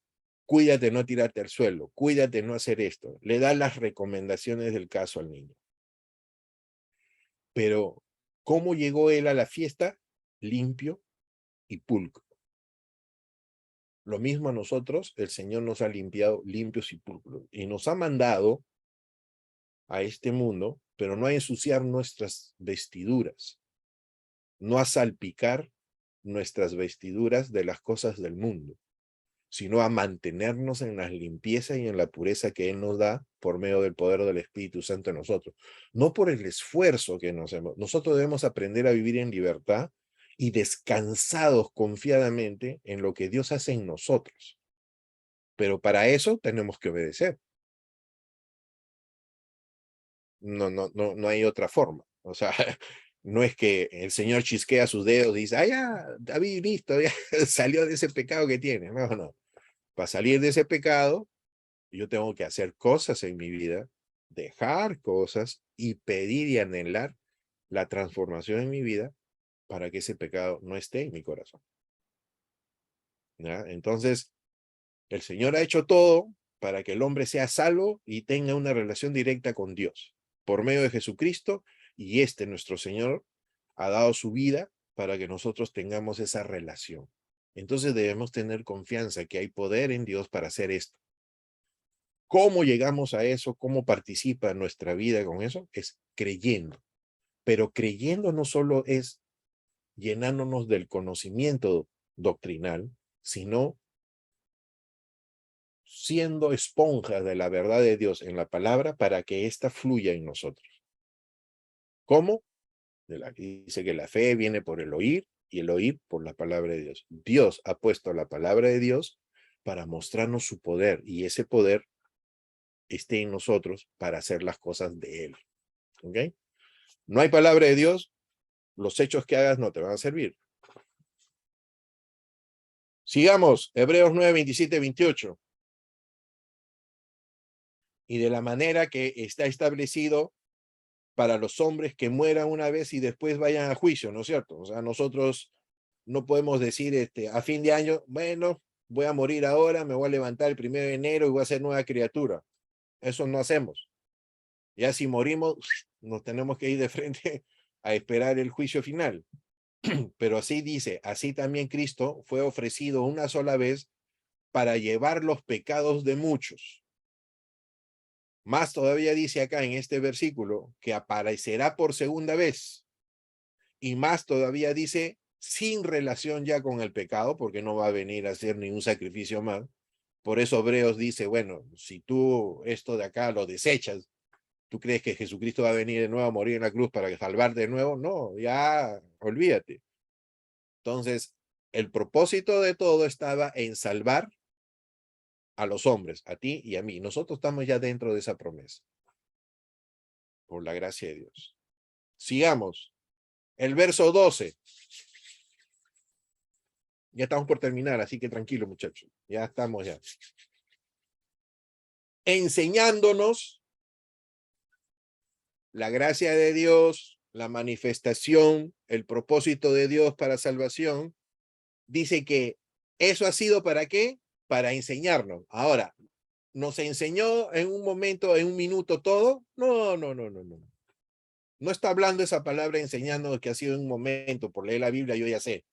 Cuídate no tirarte al suelo, cuídate no hacer esto. Le da las recomendaciones del caso al niño. Pero, ¿cómo llegó él a la fiesta? Limpio y pulcro. Lo mismo a nosotros, el Señor nos ha limpiado limpios y pulcros. Y nos ha mandado a este mundo, pero no a ensuciar nuestras vestiduras, no a salpicar nuestras vestiduras de las cosas del mundo, sino a mantenernos en la limpieza y en la pureza que Él nos da por medio del poder del Espíritu Santo en nosotros. No por el esfuerzo que nos hemos. Nosotros debemos aprender a vivir en libertad y descansados confiadamente en lo que Dios hace en nosotros. Pero para eso tenemos que obedecer. No hay otra forma. O sea, no es que el Señor chisquea sus dedos y dice, ah, ya, David, listo, ya salió de ese pecado que tiene. No. Para salir de ese pecado, yo tengo que hacer cosas en mi vida, dejar cosas y pedir y anhelar la transformación en mi vida para que ese pecado no esté en mi corazón. ¿Ya? Entonces, el Señor ha hecho todo para que el hombre sea salvo y tenga una relación directa con Dios por medio de Jesucristo, y nuestro Señor ha dado su vida para que nosotros tengamos esa relación. Entonces debemos tener confianza que hay poder en Dios para hacer esto. ¿Cómo llegamos a eso? ¿Cómo participa nuestra vida con eso? Es creyendo. Pero creyendo no solo es llenándonos del conocimiento doctrinal, sino siendo esponjas de la verdad de Dios en la palabra para que ésta fluya en nosotros. ¿Cómo? Dice que la fe viene por el oír y el oír por la palabra de Dios. Dios ha puesto la palabra de Dios para mostrarnos su poder y ese poder esté en nosotros para hacer las cosas de Él. ¿Ok? No hay palabra de Dios, los hechos que hagas no te van a servir. Sigamos, Hebreos 9, 27, 28. Y de la manera que está establecido para los hombres que mueran una vez y después vayan a juicio, ¿no es cierto? O sea, nosotros no podemos decir a fin de año, bueno, voy a morir ahora, me voy a levantar el 1 de enero y voy a ser nueva criatura. Eso no hacemos. Ya si morimos, nos tenemos que ir de frente a esperar el juicio final. Pero así dice, así también Cristo fue ofrecido una sola vez para llevar los pecados de muchos. Más todavía dice acá en este versículo que aparecerá por segunda vez. Y más todavía dice sin relación ya con el pecado, porque no va a venir a hacer ningún sacrificio más. Por eso Hebreos dice, bueno, si tú esto de acá lo desechas, ¿tú crees que Jesucristo va a venir de nuevo a morir en la cruz para salvarte de nuevo? No, ya olvídate. Entonces, el propósito de todo estaba en salvar a los hombres, a ti y a mí. Nosotros estamos ya dentro de esa promesa, por la gracia de Dios. Sigamos. El verso 12. Ya estamos por terminar, así que tranquilo, muchachos. Ya estamos ya. Enseñándonos la gracia de Dios, la manifestación, el propósito de Dios para salvación. Dice que eso ha sido ¿para qué? Para enseñarnos. Ahora, ¿nos enseñó en un momento, en un minuto todo? No, no, no, no, no. No está hablando esa palabra enseñándonos que ha sido en un momento, por leer la Biblia yo ya sé.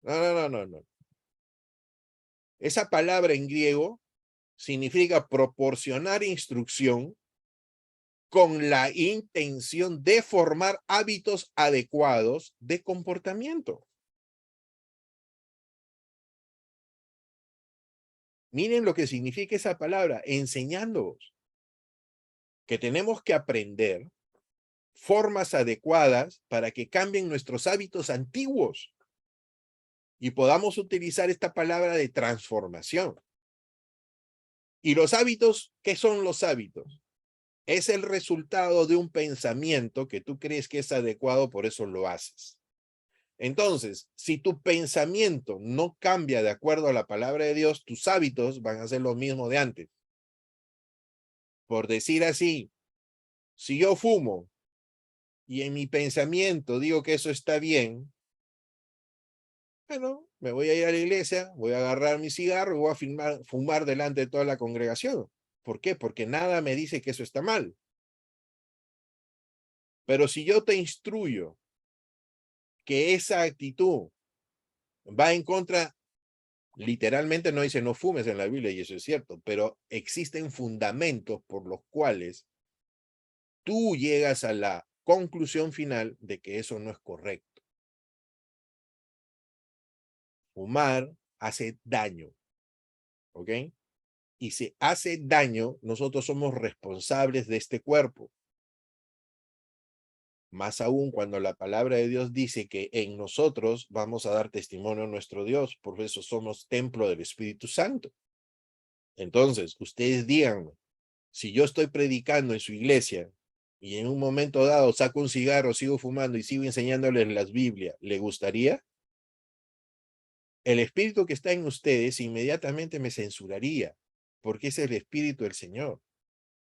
No, no, no, no, no. Esa palabra en griego significa proporcionar instrucción con la intención de formar hábitos adecuados de comportamiento. Miren lo que significa esa palabra, enseñándoos que tenemos que aprender formas adecuadas para que cambien nuestros hábitos antiguos y podamos utilizar esta palabra de transformación. ¿Y los hábitos? ¿Qué son los hábitos? Es el resultado de un pensamiento que tú crees que es adecuado, por eso lo haces. Entonces, si tu pensamiento no cambia de acuerdo a la palabra de Dios, tus hábitos van a ser lo mismo de antes. Por decir así, si yo fumo y en mi pensamiento digo que eso está bien, bueno, me voy a ir a la iglesia, voy a agarrar mi cigarro y voy a fumar delante de toda la congregación. ¿Por qué? Porque nada me dice que eso está mal. Pero si yo te instruyo que esa actitud va en contra, literalmente no dice no fumes en la Biblia y eso es cierto, pero existen fundamentos por los cuales tú llegas a la conclusión final de que eso no es correcto. Fumar hace daño, ¿ok? Y si hace daño, nosotros somos responsables de este cuerpo. Más aún cuando la palabra de Dios dice que en nosotros vamos a dar testimonio a nuestro Dios, por eso somos templo del Espíritu Santo. Entonces, ustedes díganme, si yo estoy predicando en su iglesia y en un momento dado saco un cigarro, sigo fumando y sigo enseñándoles las Biblias, ¿le gustaría? El espíritu que está en ustedes inmediatamente me censuraría, porque es el espíritu del Señor.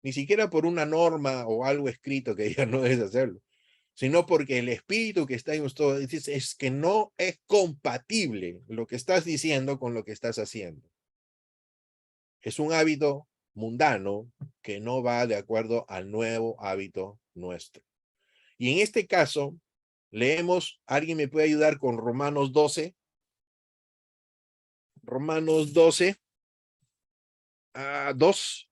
Ni siquiera por una norma o algo escrito que diga no debes hacerlo, sino porque el espíritu que está en ustedes es que no es compatible lo que estás diciendo con lo que estás haciendo. Es un hábito mundano que no va de acuerdo al nuevo hábito nuestro. Y en este caso, leemos, ¿alguien me puede ayudar con Romanos 12? Romanos 12, 2.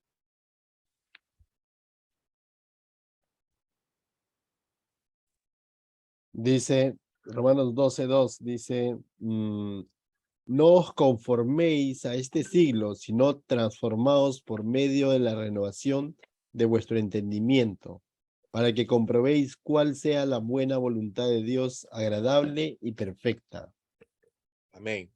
Dice, Romanos 12:2, dice, no os conforméis a este siglo, sino transformaos por medio de la renovación de vuestro entendimiento, para que comprobéis cuál sea la buena voluntad de Dios, agradable y perfecta. Amén.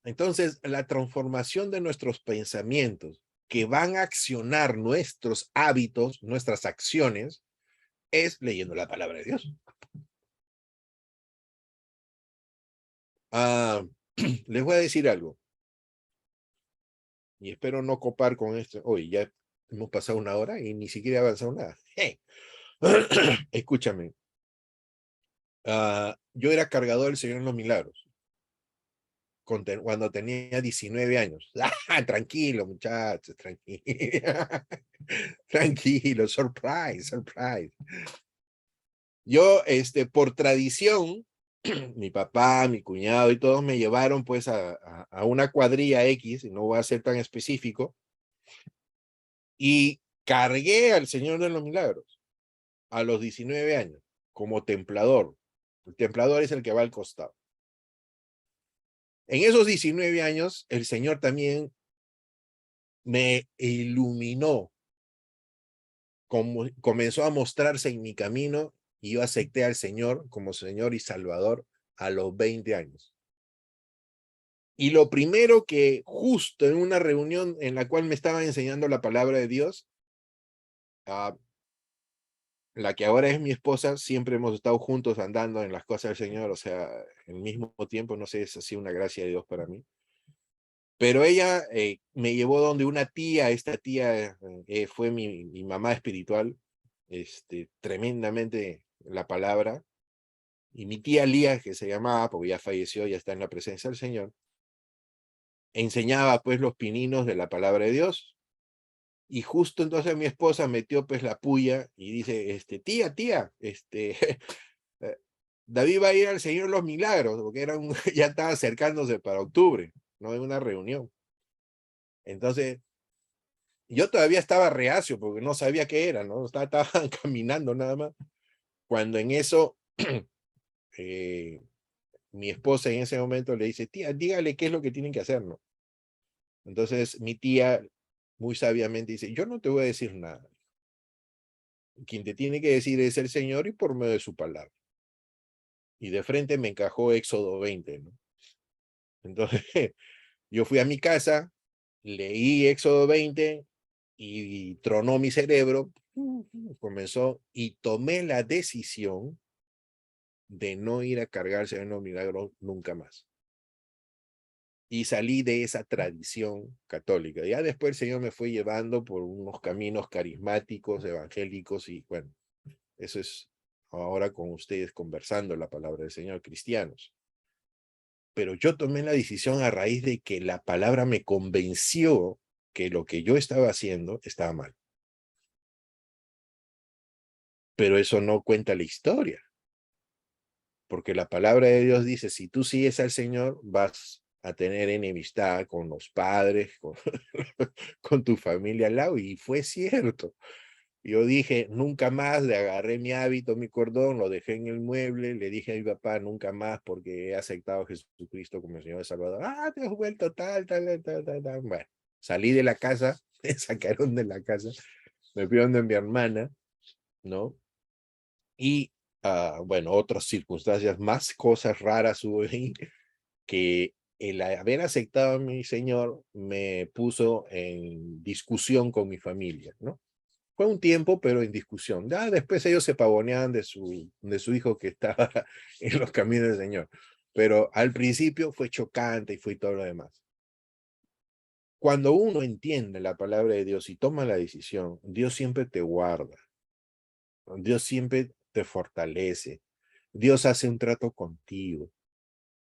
Entonces, la transformación de nuestros pensamientos que van a accionar nuestros hábitos, nuestras acciones, es leyendo la palabra de Dios. Les voy a decir algo. Y espero no copar con esto. Hoy ya hemos pasado 1 hora y ni siquiera he avanzado nada. Hey. Escúchame. Yo era cargador del Señor en los Milagros cuando tenía 19 años. Tranquilo, muchachos, tranquilo. Tranquilo, surprise, surprise. Yo, por tradición, mi papá, mi cuñado y todos me llevaron pues a una cuadrilla X, y no voy a ser tan específico, y cargué al Señor de los Milagros a los 19 años como templador. El templador es el que va al costado. En esos 19 años, el Señor también me iluminó, comenzó a mostrarse en mi camino, y yo acepté al Señor como Señor y Salvador a los 20 años. Y lo primero que, justo en una reunión en la cual me estaban enseñando la palabra de Dios, la que ahora es mi esposa, siempre hemos estado juntos andando en las cosas del Señor, o sea, al mismo tiempo, no sé, es así una gracia de Dios para mí. Pero ella me llevó donde una tía, esta tía fue mi mamá espiritual, tremendamente la palabra, y mi tía Lía, que se llamaba, porque ya falleció, ya está en la presencia del Señor, enseñaba pues los pininos de la palabra de Dios. Y justo entonces mi esposa metió pues la puya y dice, tía, David va a ir al Señor los Milagros, porque ya estaba acercándose para octubre, no en una reunión. Entonces, yo todavía estaba reacio porque no sabía qué era, ¿no? Estaba caminando nada más. Cuando en eso, mi esposa en ese momento le dice, tía, dígale qué es lo que tienen que hacer, ¿no? Entonces mi tía muy sabiamente dice, yo no te voy a decir nada. Quien te tiene que decir es el Señor y por medio de su palabra. Y de frente me encajó Éxodo 20, ¿no? Entonces, yo fui a mi casa, leí Éxodo 20 y tronó mi cerebro, comenzó, y tomé la decisión de no ir a cargarse en los milagros nunca más. Y salí de esa tradición católica. Ya después el Señor me fue llevando por unos caminos carismáticos, evangélicos, y bueno, eso es ahora con ustedes conversando la palabra del Señor, cristianos. Pero yo tomé la decisión a raíz de que la palabra me convenció que lo que yo estaba haciendo estaba mal. Pero eso no cuenta la historia. Porque la palabra de Dios dice, si tú sigues al Señor, vas a tener enemistad con los padres, con tu familia al lado. Y fue cierto. Yo dije, nunca más, le agarré mi hábito, mi cordón, lo dejé en el mueble, le dije a mi papá, nunca más, porque he aceptado a Jesucristo como el Señor y Salvador. Te has vuelto tal. Bueno, salí de la casa, me sacaron de la casa, me fui donde mi hermana, ¿no? Y, bueno, otras circunstancias, más cosas raras hubo ahí, que el haber aceptado a mi Señor me puso en discusión con mi familia, ¿no? Fue un tiempo, pero en discusión. Después ellos se pavoneaban de su hijo que estaba en los caminos del Señor. Pero al principio fue chocante y fue todo lo demás. Cuando uno entiende la palabra de Dios y toma la decisión, Dios siempre te guarda. Dios siempre te fortalece. Dios hace un trato contigo.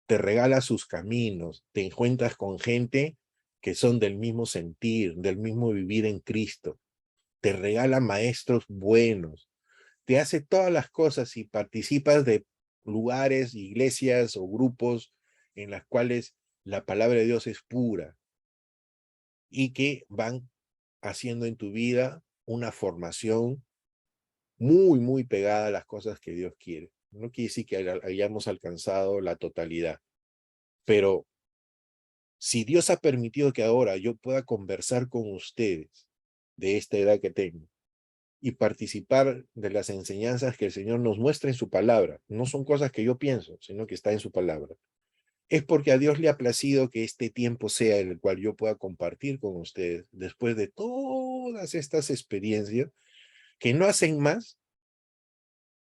Te regala sus caminos. Te encuentras con gente que son del mismo sentir, del mismo vivir en Cristo. Te regala maestros buenos, te hace todas las cosas y participas de lugares, iglesias o grupos en las cuales la palabra de Dios es pura y que van haciendo en tu vida una formación muy, muy pegada a las cosas que Dios quiere. No quiere decir que hayamos alcanzado la totalidad, pero si Dios ha permitido que ahora yo pueda conversar con ustedes de esta edad que tengo, y participar de las enseñanzas que el Señor nos muestra en su palabra. No son cosas que yo pienso, sino que está en su palabra. Es porque a Dios le ha placido que este tiempo sea el cual yo pueda compartir con ustedes después de todas estas experiencias que no hacen más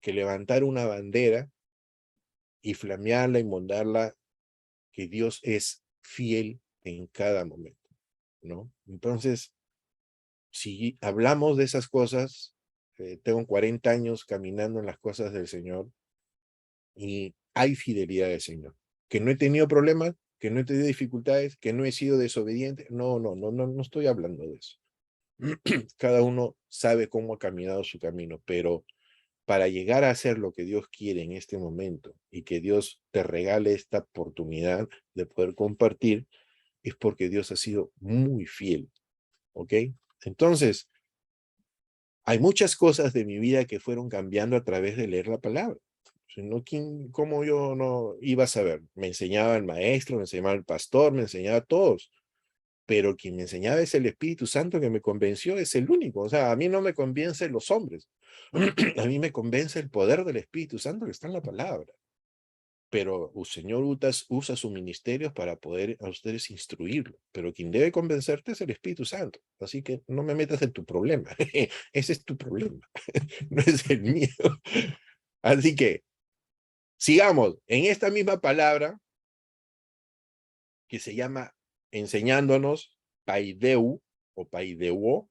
que levantar una bandera y flamearla y mondarla, que Dios es fiel en cada momento, ¿no? Entonces, si hablamos de esas cosas, tengo 40 años caminando en las cosas del Señor y hay fidelidad del Señor. Que no he tenido problemas, que no he tenido dificultades, que no he sido desobediente. No estoy hablando de eso. Cada uno sabe cómo ha caminado su camino, pero para llegar a hacer lo que Dios quiere en este momento y que Dios te regale esta oportunidad de poder compartir, es porque Dios ha sido muy fiel, ¿ok? Entonces, hay muchas cosas de mi vida que fueron cambiando a través de leer la palabra. Si no, ¿cómo yo no iba a saber? Me enseñaba el maestro, me enseñaba el pastor, me enseñaba a todos, pero quien me enseñaba es el Espíritu Santo que me convenció, es el único. O sea, a mí no me convencen los hombres, a mí me convence el poder del Espíritu Santo que está en la palabra. Pero el Señor usa sus ministerios para poder a ustedes instruirlo. Pero quien debe convencerte es el Espíritu Santo. Así que no me metas en tu problema. Ese es tu problema, no es el mío. Así que sigamos en esta misma palabra que se llama enseñándonos, paideu o paideuo,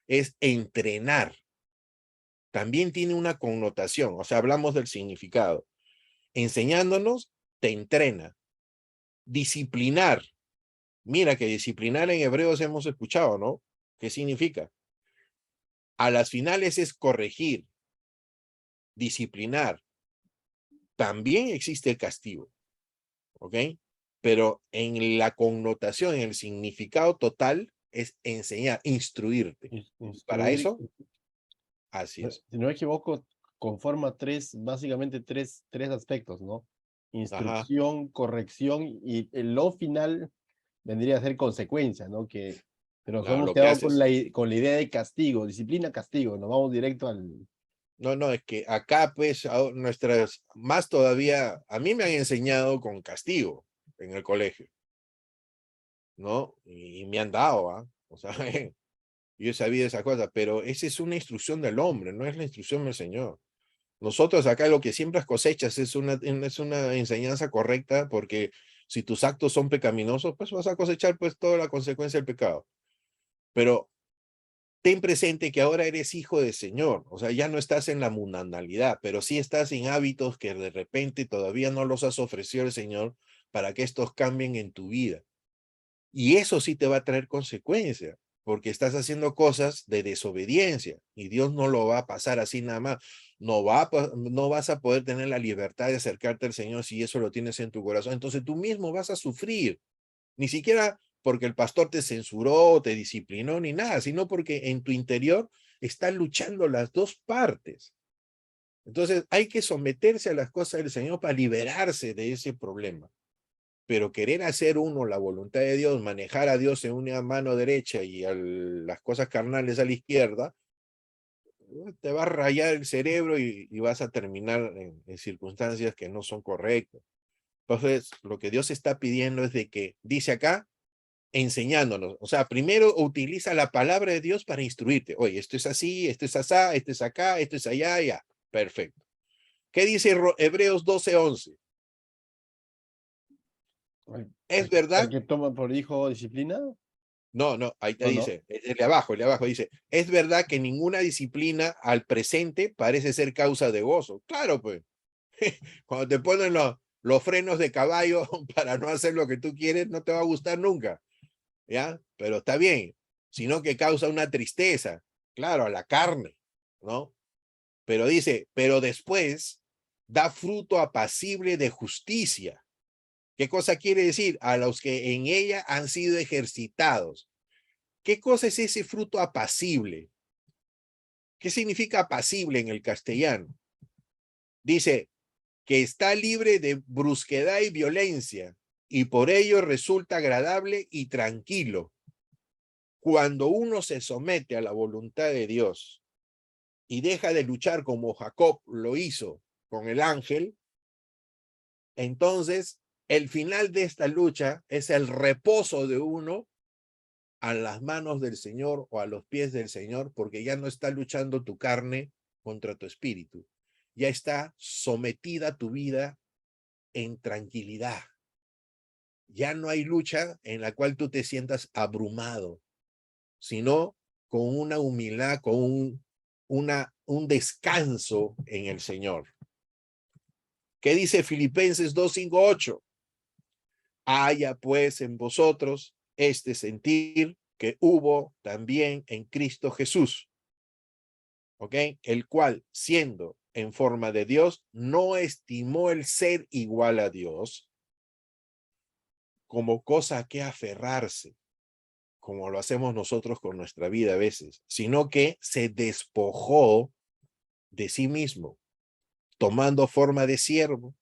es entrenar. También tiene una connotación, o sea, hablamos del significado. Enseñándonos, te entrena. Disciplinar. Mira que disciplinar en hebreos hemos escuchado, ¿no? ¿Qué significa? A las finales es corregir, disciplinar. También existe el castigo, ¿ok? Pero en la connotación, en el significado total, es enseñar, instruirte. Para Instruir, eso, así es. si no me equivoco, conforma básicamente tres aspectos, ¿no? Ajá. Instrucción, corrección y el lo final vendría a ser consecuencia, ¿no? Pero nos Claro, hemos lo que quedado con haces. con la idea de castigo, disciplina, castigo, nos vamos directo al... No, es que acá, pues, nuestras, más todavía, a mí me han enseñado con castigo en el colegio, ¿no? Y me han dado, ¿ah? O sea, yo he sabido esa cosa, pero esa es una instrucción del hombre, no es la instrucción del Señor. Nosotros acá lo que siembras cosechas es una enseñanza correcta, porque si tus actos son pecaminosos, pues vas a cosechar pues toda la consecuencia del pecado. Pero ten presente que ahora eres hijo del Señor, o sea, ya no estás en la mundanalidad, pero sí estás en hábitos que de repente todavía no los has ofrecido al Señor para que estos cambien en tu vida. Y eso sí te va a traer consecuencias, porque estás haciendo cosas de desobediencia y Dios no lo va a pasar así nada más. No vas a poder tener la libertad de acercarte al Señor si eso lo tienes en tu corazón. Entonces tú mismo vas a sufrir, ni siquiera porque el pastor te censuró, te disciplinó, ni nada, sino porque en tu interior están luchando las dos partes. Entonces hay que someterse a las cosas del Señor para liberarse de ese problema. Pero querer hacer uno la voluntad de Dios, manejar a Dios en una mano derecha y las cosas carnales a la izquierda, te va a rayar el cerebro y vas a terminar en circunstancias que no son correctas. Entonces, lo que Dios está pidiendo es de que, dice acá, enseñándonos. O sea, primero utiliza la palabra de Dios para instruirte. Oye, esto es así, esto es asá, esto es acá, esto es allá, ya. Perfecto. ¿Qué dice Hebreos 12:11? ¿Es al verdad? que toma por hijo disciplina, No, ahí te ¿o no? dice, el de abajo dice, es verdad que ninguna disciplina al presente parece ser causa de gozo. Claro, pues, cuando te ponen los frenos de caballo para no hacer lo que tú quieres, no te va a gustar nunca, ¿ya? Pero está bien, sino que causa una tristeza, claro, a la carne, ¿no? Pero dice, pero después da fruto apacible de justicia. ¿Qué cosa quiere decir? A los que en ella han sido ejercitados. ¿Qué cosa es ese fruto apacible? ¿Qué significa apacible en el castellano? Dice que está libre de brusquedad y violencia y por ello resulta agradable y tranquilo. Cuando uno se somete a la voluntad de Dios y deja de luchar como Jacob lo hizo con el ángel, entonces el final de esta lucha es el reposo de uno a las manos del Señor o a los pies del Señor, porque ya no está luchando tu carne contra tu espíritu, ya está sometida tu vida en tranquilidad. Ya no hay lucha en la cual tú te sientas abrumado, sino con una humildad, con un descanso en el Señor. ¿Qué dice Filipenses 2:5-8? Haya pues en vosotros este sentir que hubo también en Cristo Jesús, ¿ok? El cual, siendo en forma de Dios, no estimó el ser igual a Dios como cosa a que aferrarse, como lo hacemos nosotros con nuestra vida a veces, sino que se despojó de sí mismo, tomando forma de siervo,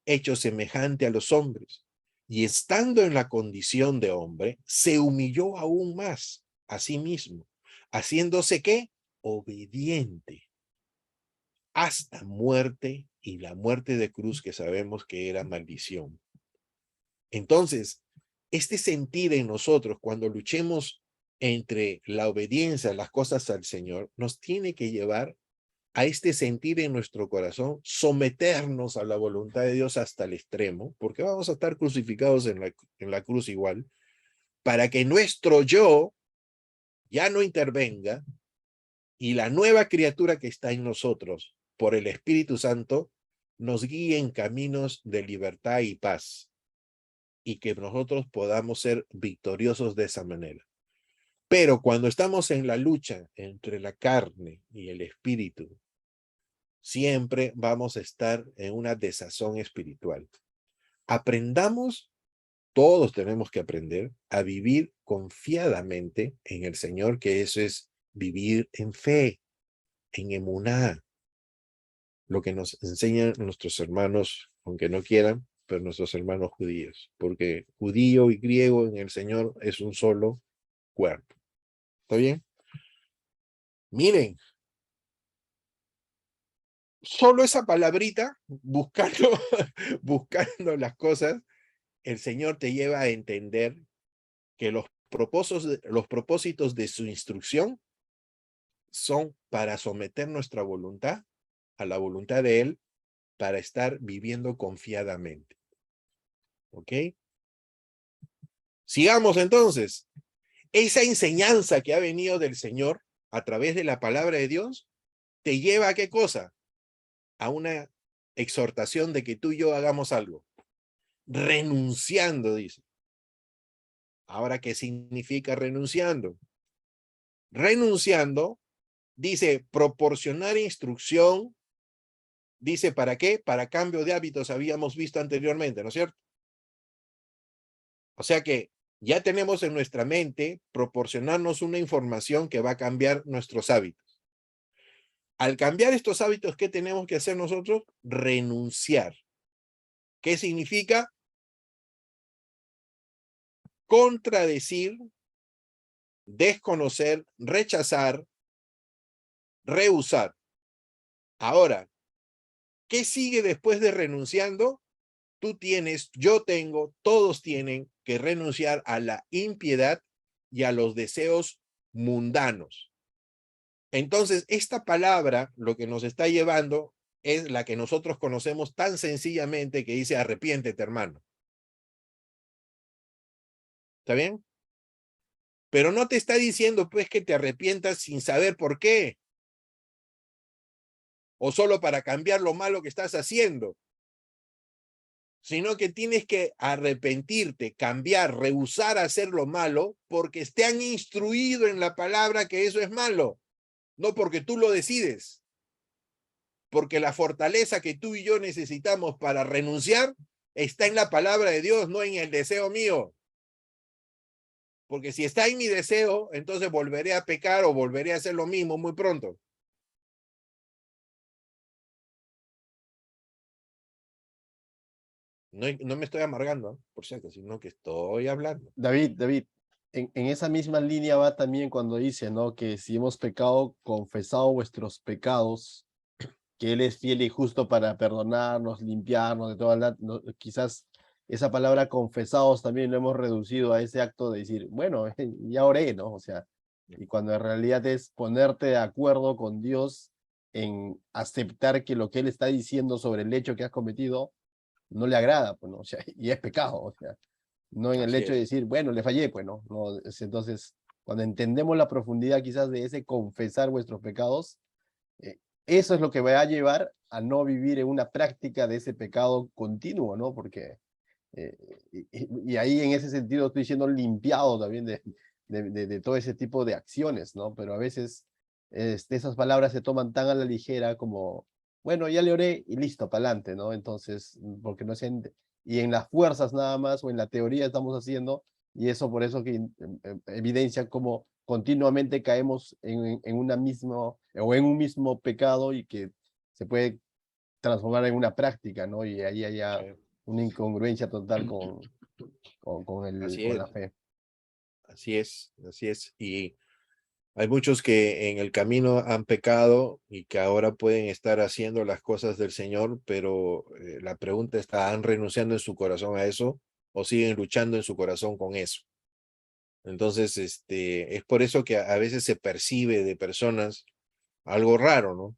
hecho semejante a los hombres, y estando en la condición de hombre, se humilló aún más a sí mismo, haciéndose ¿qué? Obediente hasta muerte, y la muerte de cruz que sabemos que era maldición. Entonces, este sentir en nosotros cuando luchemos entre la obediencia, las cosas al Señor, nos tiene que llevar a este sentir en nuestro corazón, someternos a la voluntad de Dios hasta el extremo, porque vamos a estar crucificados en la cruz igual, para que nuestro yo ya no intervenga y la nueva criatura que está en nosotros por el Espíritu Santo nos guíe en caminos de libertad y paz, y que nosotros podamos ser victoriosos de esa manera. Pero cuando estamos en la lucha entre la carne y el espíritu, siempre vamos a estar en una desazón espiritual. Aprendamos, todos tenemos que aprender a vivir confiadamente en el Señor, que eso es vivir en fe, en emuná, lo que nos enseñan nuestros hermanos, aunque no quieran, pero nuestros hermanos judíos, porque judío y griego en el Señor es un solo cuerpo. ¿Está bien? Miren, solo esa palabrita, buscando, buscando las cosas, el Señor te lleva a entender que los propósitos de su instrucción son para someter nuestra voluntad a la voluntad de Él, para estar viviendo confiadamente. ¿Ok? Sigamos entonces. Esa enseñanza que ha venido del Señor a través de la palabra de Dios, te lleva a ¿qué cosa? A una exhortación de que tú y yo hagamos algo. Renunciando, dice. Ahora, ¿qué significa renunciando? Renunciando, dice, proporcionar instrucción, dice, ¿para qué? Para cambio de hábitos, habíamos visto anteriormente, ¿no es cierto? O sea que ya tenemos en nuestra mente proporcionarnos una información que va a cambiar nuestros hábitos. Al cambiar estos hábitos, ¿qué tenemos que hacer nosotros? Renunciar. ¿Qué significa? Contradecir, desconocer, rechazar, rehusar. Ahora, ¿qué sigue después de renunciando? Tú tienes, yo tengo, todos tienen que renunciar a la impiedad y a los deseos mundanos. Entonces, esta palabra lo que nos está llevando es la que nosotros conocemos tan sencillamente, que dice arrepiéntete, hermano. ¿Está bien? Pero no te está diciendo pues que te arrepientas sin saber por qué, o solo para cambiar lo malo que estás haciendo, sino que tienes que arrepentirte, cambiar, rehusar hacer lo malo, porque te han instruido en la palabra que eso es malo, no porque tú lo decides. Porque la fortaleza que tú y yo necesitamos para renunciar está en la palabra de Dios, no en el deseo mío. Porque si está en mi deseo, entonces volveré a pecar o volveré a hacer lo mismo muy pronto. No, no me estoy amargando, por cierto, sino que estoy hablando. David, en esa misma línea va también cuando dice, ¿no? Que si hemos pecado, confesado vuestros pecados, que Él es fiel y justo para perdonarnos, limpiarnos de toda la... quizás esa palabra confesados también lo hemos reducido a ese acto de decir, bueno, ya oré, ¿no? O sea, y cuando en realidad es ponerte de acuerdo con Dios en aceptar que lo que Él está diciendo sobre el hecho que has cometido no le agrada, pues, ¿no? O sea, y es pecado, o sea, no en el Así hecho de es. decir, bueno, le fallé, pues, ¿no? No, entonces, cuando entendemos la profundidad quizás de ese confesar vuestros pecados, eso es lo que va a llevar a no vivir en una práctica de ese pecado continuo, ¿no? Porque, eh, y ahí en ese sentido estoy siendo limpiado también de todo ese tipo de acciones, ¿no? Pero a veces esas palabras se toman tan a la ligera como, bueno, ya le oré y listo, para adelante, ¿no? Entonces, porque no se... Y en las fuerzas nada más o en la teoría estamos haciendo, y eso por eso que evidencia cómo continuamente caemos en una mismo, o en un mismo pecado y que se puede transformar en una práctica, ¿no? Y ahí haya Sí. una incongruencia total Así con es, la fe. así es, así es. Y hay muchos que en el camino han pecado y que ahora pueden estar haciendo las cosas del Señor, pero la pregunta está, ¿han renunciando en su corazón a eso o siguen luchando en su corazón con eso? Entonces, es por eso que a veces se percibe de personas algo raro, ¿no?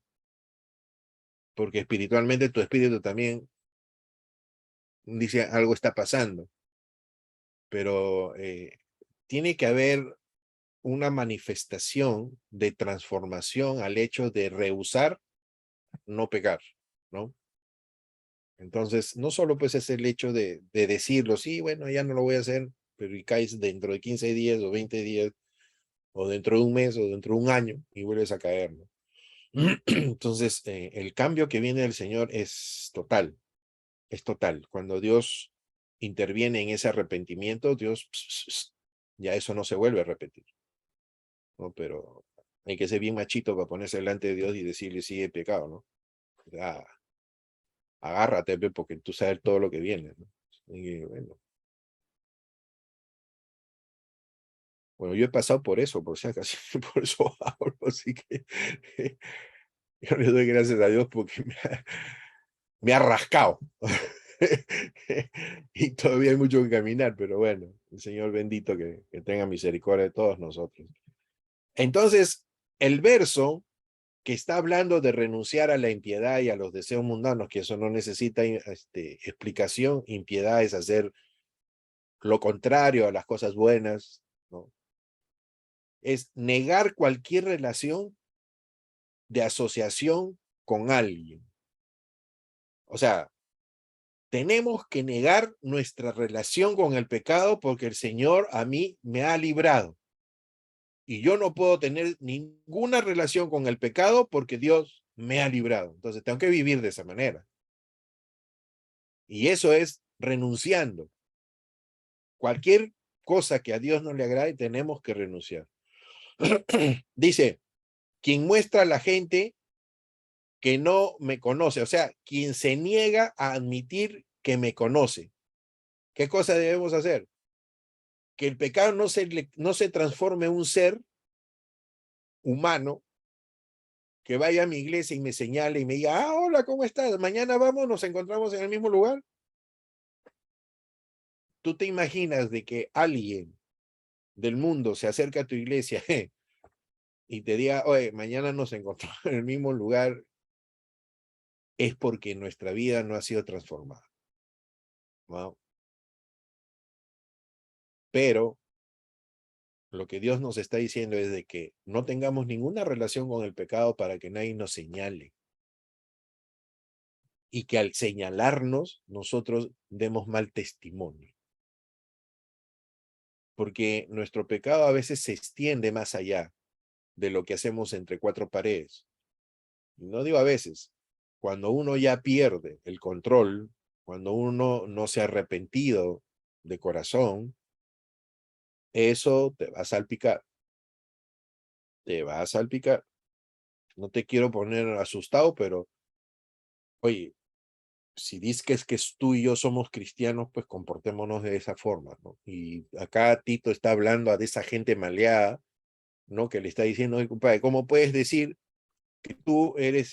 Porque espiritualmente tu espíritu también dice algo está pasando, pero tiene que haber una manifestación de transformación al hecho de rehusar no pecar, ¿no? Entonces, no solo pues es el hecho de decirlo, sí, bueno, ya no lo voy a hacer, pero y caes dentro de 15 días o 20 días, o dentro de un mes o dentro de un año y vuelves a caer, ¿no? Entonces, el cambio que viene del Señor es total, es total. Cuando Dios interviene en ese arrepentimiento, Dios, ya eso no se vuelve a repetir, ¿no? Pero hay que ser bien machito para ponerse delante de Dios y decirle, sí, he pecado, ¿no? Ya, agárrate, pe, porque tú sabes todo lo que viene, ¿no? Y bueno, yo he pasado por eso, por si acaso, por eso hablo, así que yo le doy gracias a Dios porque me ha rascado. Y todavía hay mucho que caminar, pero bueno, el Señor bendito que tenga misericordia de todos nosotros. Entonces, el verso que está hablando de renunciar a la impiedad y a los deseos mundanos, que eso no necesita explicación, impiedad es hacer lo contrario a las cosas buenas, ¿no? Es negar cualquier relación de asociación con alguien. O sea, tenemos que negar nuestra relación con el pecado porque el Señor a mí me ha librado. Y yo no puedo tener ninguna relación con el pecado porque Dios me ha librado. Entonces tengo que vivir de esa manera. Y eso es renunciando. Cualquier cosa que a Dios no le agrade, tenemos que renunciar. Dice, quien muestra a la gente que no me conoce, o sea, quien se niega a admitir que me conoce. ¿Qué cosa debemos hacer? Que el pecado no se transforme en un ser humano que vaya a mi iglesia y me señale y me diga, ah, hola, ¿cómo estás? Mañana vamos, nos encontramos en el mismo lugar. ¿Tú te imaginas de que alguien del mundo se acerca a tu iglesia y te diga, oye, mañana nos encontramos en el mismo lugar? Es porque nuestra vida no ha sido transformada, ¿no? Pero lo que Dios nos está diciendo es de que no tengamos ninguna relación con el pecado para que nadie nos señale. Y que al señalarnos, nosotros demos mal testimonio. Porque nuestro pecado a veces se extiende más allá de lo que hacemos entre cuatro paredes. No digo a veces, cuando uno ya pierde el control, cuando uno no se ha arrepentido de corazón, eso te va a salpicar. Te va a salpicar. No te quiero poner asustado, pero oye, si dices que tú y yo somos cristianos, pues comportémonos de esa forma, ¿no? Y acá Tito está hablando de esa gente maleada, ¿no? Que le está diciendo, "Oye, compadre, ¿cómo puedes decir que tú eres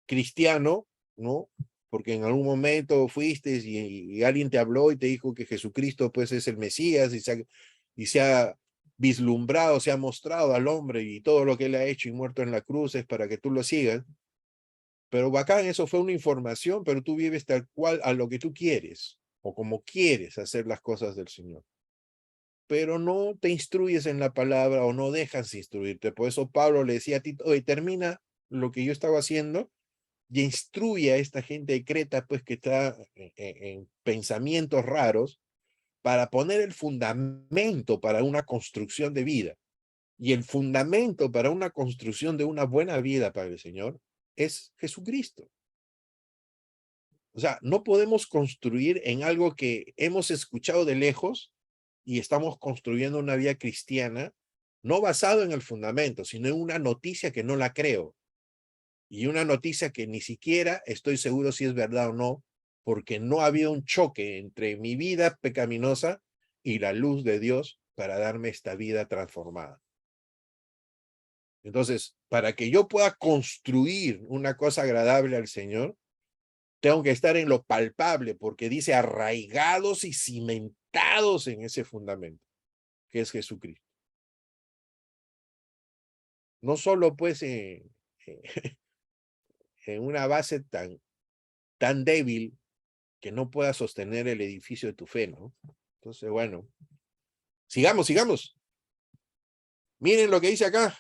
cristiano, ¿no? Porque en algún momento fuiste y alguien te habló y te dijo que Jesucristo pues es el Mesías y se ha vislumbrado, se ha mostrado al hombre y todo lo que él ha hecho y muerto en la cruz es para que tú lo sigas. Pero bacán, eso fue una información, pero tú vives tal cual a lo que tú quieres o como quieres hacer las cosas del Señor. Pero no te instruyes en la palabra o no dejas instruirte. Por eso Pablo le decía a Tito, oye, termina lo que yo estaba haciendo y instruye a esta gente de Creta, pues que está en pensamientos raros, para poner el fundamento para una construcción de vida. Y el fundamento para una construcción de una buena vida para el Señor es Jesucristo. O sea, no podemos construir en algo que hemos escuchado de lejos y estamos construyendo una vida cristiana, no basado en el fundamento, sino en una noticia que no la creo. Y una noticia que ni siquiera estoy seguro si es verdad o no, porque no ha habido un choque entre mi vida pecaminosa y la luz de Dios para darme esta vida transformada. Entonces, para que yo pueda construir una cosa agradable al Señor, tengo que estar en lo palpable, porque dice arraigados y cimentados en ese fundamento, que es Jesucristo. No solo pues en una base tan débil que no pueda sostener el edificio de tu fe, ¿no? Entonces, bueno, sigamos. Miren lo que dice acá.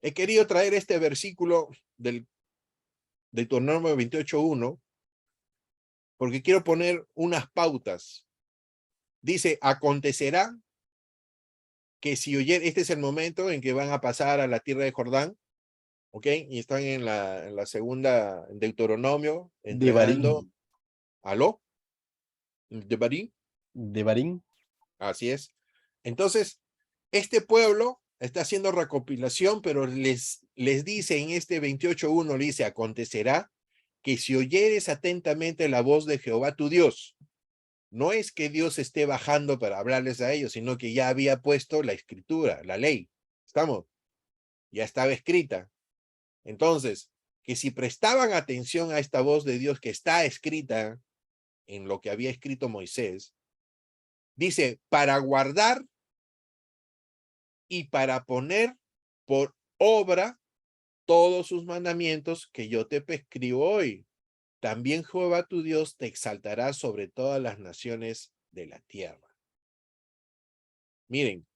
He querido traer este versículo del Deuteronomio 28:1 porque quiero poner unas pautas. Dice, acontecerá que si oyen, este es el momento en que van a pasar a la tierra de Jordán, ¿ok? Y están en la segunda, en Deuteronomio, entrando, Devarim, ¿aló? ¿Devarim? Devarim, Así es. Entonces, este pueblo está haciendo recopilación, pero les dice en este 28:1, le dice, acontecerá que si oyeres atentamente la voz de Jehová tu Dios, no es que Dios esté bajando para hablarles a ellos, sino que ya había puesto la escritura, la ley. ¿Estamos? Ya estaba escrita. Entonces, que si prestaban atención a esta voz de Dios que está escrita en lo que había escrito Moisés, dice, para guardar y para poner por obra todos sus mandamientos que yo te prescribo hoy. También Jehová tu Dios te exaltará sobre todas las naciones de la tierra. Miren,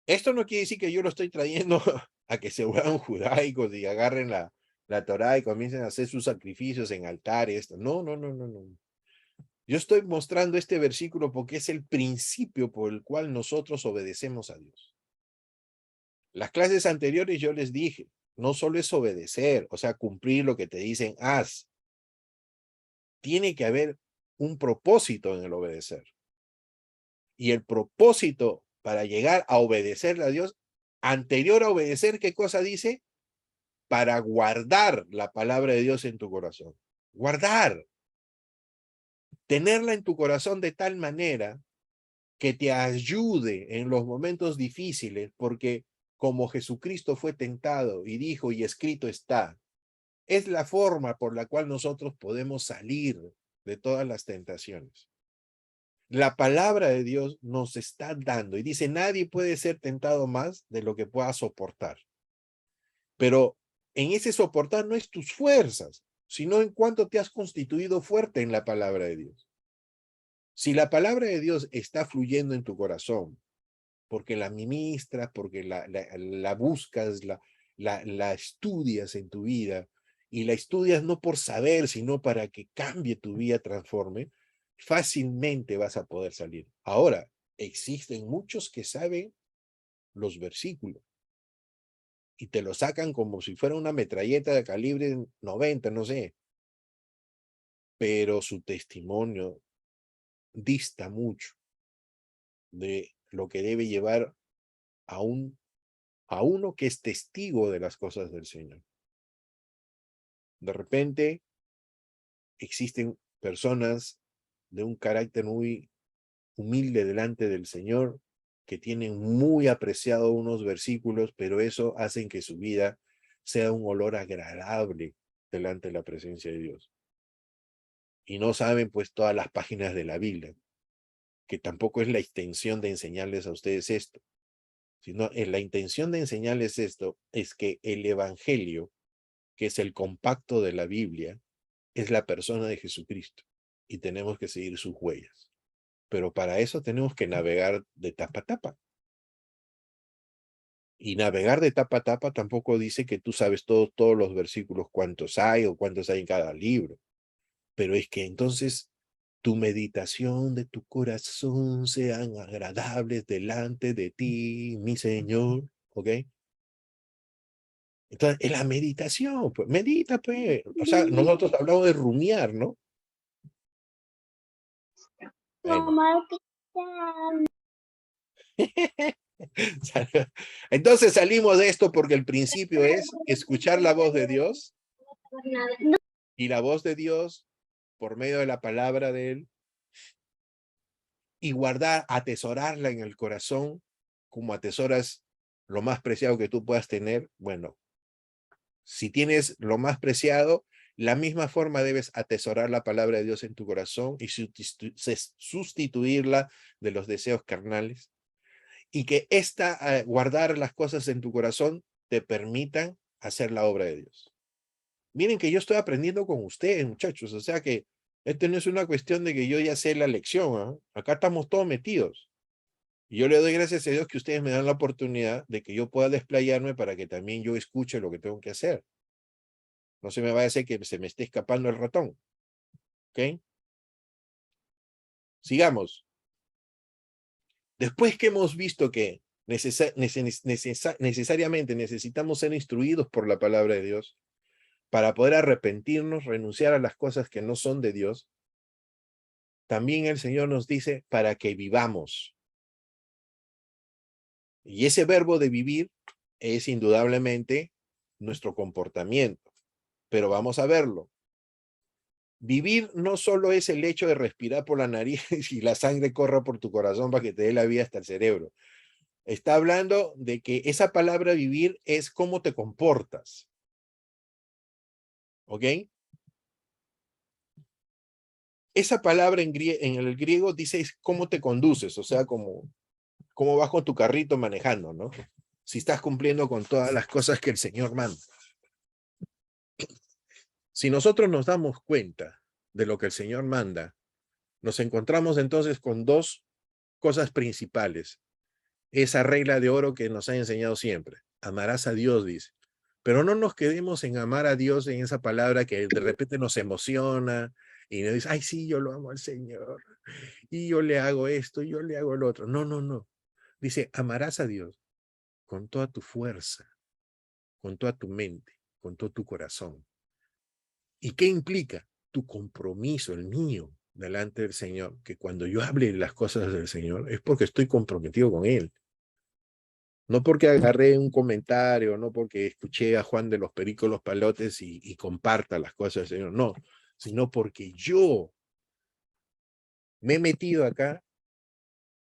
esto no quiere decir que yo lo estoy trayendo a que se vuelvan judaicos y agarren la Torá y comiencen a hacer sus sacrificios en altares. No. Yo estoy mostrando este versículo porque es el principio por el cual nosotros obedecemos a Dios. Las clases anteriores yo les dije, no solo es obedecer, o sea, cumplir lo que te dicen, haz. Tiene que haber un propósito en el obedecer. Y el propósito para llegar a obedecerle a Dios, anterior a obedecer, ¿qué cosa dice? Para guardar la palabra de Dios en tu corazón. Guardar. Tenerla en tu corazón de tal manera que te ayude en los momentos difíciles, porque como Jesucristo fue tentado y dijo y escrito está, es la forma por la cual nosotros podemos salir de todas las tentaciones. La palabra de Dios nos está dando y dice, nadie puede ser tentado más de lo que pueda soportar. Pero en ese soportar no es tus fuerzas, sino en cuanto te has constituido fuerte en la palabra de Dios. Si la palabra de Dios está fluyendo en tu corazón, porque la ministras, porque la buscas, la estudias en tu vida, y la estudias no por saber, sino para que cambie tu vida, transforme, fácilmente vas a poder salir. Ahora, existen muchos que saben los versículos y te lo sacan como si fuera una metralleta de calibre 90, no sé, pero su testimonio dista mucho de lo que debe llevar a un a uno que es testigo de las cosas del Señor. De repente existen personas de un carácter muy humilde delante del Señor, que tienen muy apreciado unos versículos, pero eso hace que su vida sea un olor agradable delante de la presencia de Dios. Y no saben pues todas las páginas de la Biblia, que tampoco es la intención de enseñarles a ustedes esto, sino la intención de enseñarles esto es que el Evangelio, que es el compacto de la Biblia, es la persona de Jesucristo y tenemos que seguir sus huellas. Pero para eso tenemos que navegar de tapa a tapa. Y navegar de tapa a tapa tampoco dice que tú sabes todos los versículos, cuántos hay o cuántos hay en cada libro. Pero es que entonces tu meditación de tu corazón sean agradables delante de ti, mi Señor, ¿ok? Entonces, es la meditación, pues, medita, pues. O sea, nosotros hablamos de rumiar, ¿no? Bueno. Entonces salimos de esto porque el principio es escuchar la voz de Dios y la voz de Dios por medio de la palabra de Él y guardar, atesorarla en el corazón como atesoras lo más preciado que tú puedas tener. Bueno, si tienes lo más preciado, la misma forma debes atesorar la palabra de Dios en tu corazón y sustituirla de los deseos carnales. Y que guardar las cosas en tu corazón te permitan hacer la obra de Dios. Miren que yo estoy aprendiendo con ustedes, muchachos, o sea que esto no es una cuestión de que yo ya sé la lección, ¿eh? Acá estamos todos metidos. Y yo le doy gracias a Dios que ustedes me dan la oportunidad de que yo pueda desplayarme para que también yo escuche lo que tengo que hacer. No se me vaya a hacer que se me esté escapando el ratón. ¿Ok? Sigamos. Después que hemos visto que necesariamente necesitamos ser instruidos por la palabra de Dios para poder arrepentirnos, renunciar a las cosas que no son de Dios, también el Señor nos dice para que vivamos. Y ese verbo de vivir es indudablemente nuestro comportamiento, pero vamos a verlo. Vivir no solo es el hecho de respirar por la nariz y la sangre corra por tu corazón para que te dé la vida hasta el cerebro. Está hablando de que esa palabra vivir es cómo te comportas. ¿Ok? Esa palabra en el griego dice es cómo te conduces, o sea, cómo vas con tu carrito manejando, ¿no? Si estás cumpliendo con todas las cosas que el Señor manda. Si nosotros nos damos cuenta de lo que el Señor manda, nos encontramos entonces con dos cosas principales. Esa regla de oro que nos ha enseñado siempre. Amarás a Dios, dice. Pero no nos quedemos en amar a Dios en esa palabra que de repente nos emociona y nos dice, ay, sí, yo lo amo al Señor. Y yo le hago esto, y yo le hago lo otro. No, no, no. Dice, amarás a Dios con toda tu fuerza, con toda tu mente, con todo tu corazón. ¿Y qué implica? Tu compromiso, el mío, delante del Señor, que cuando yo hable las cosas del Señor es porque estoy comprometido con Él. No porque agarré un comentario, no porque escuché a Juan de los Pericos los Palotes y comparta las cosas del Señor, no, sino porque yo me he metido acá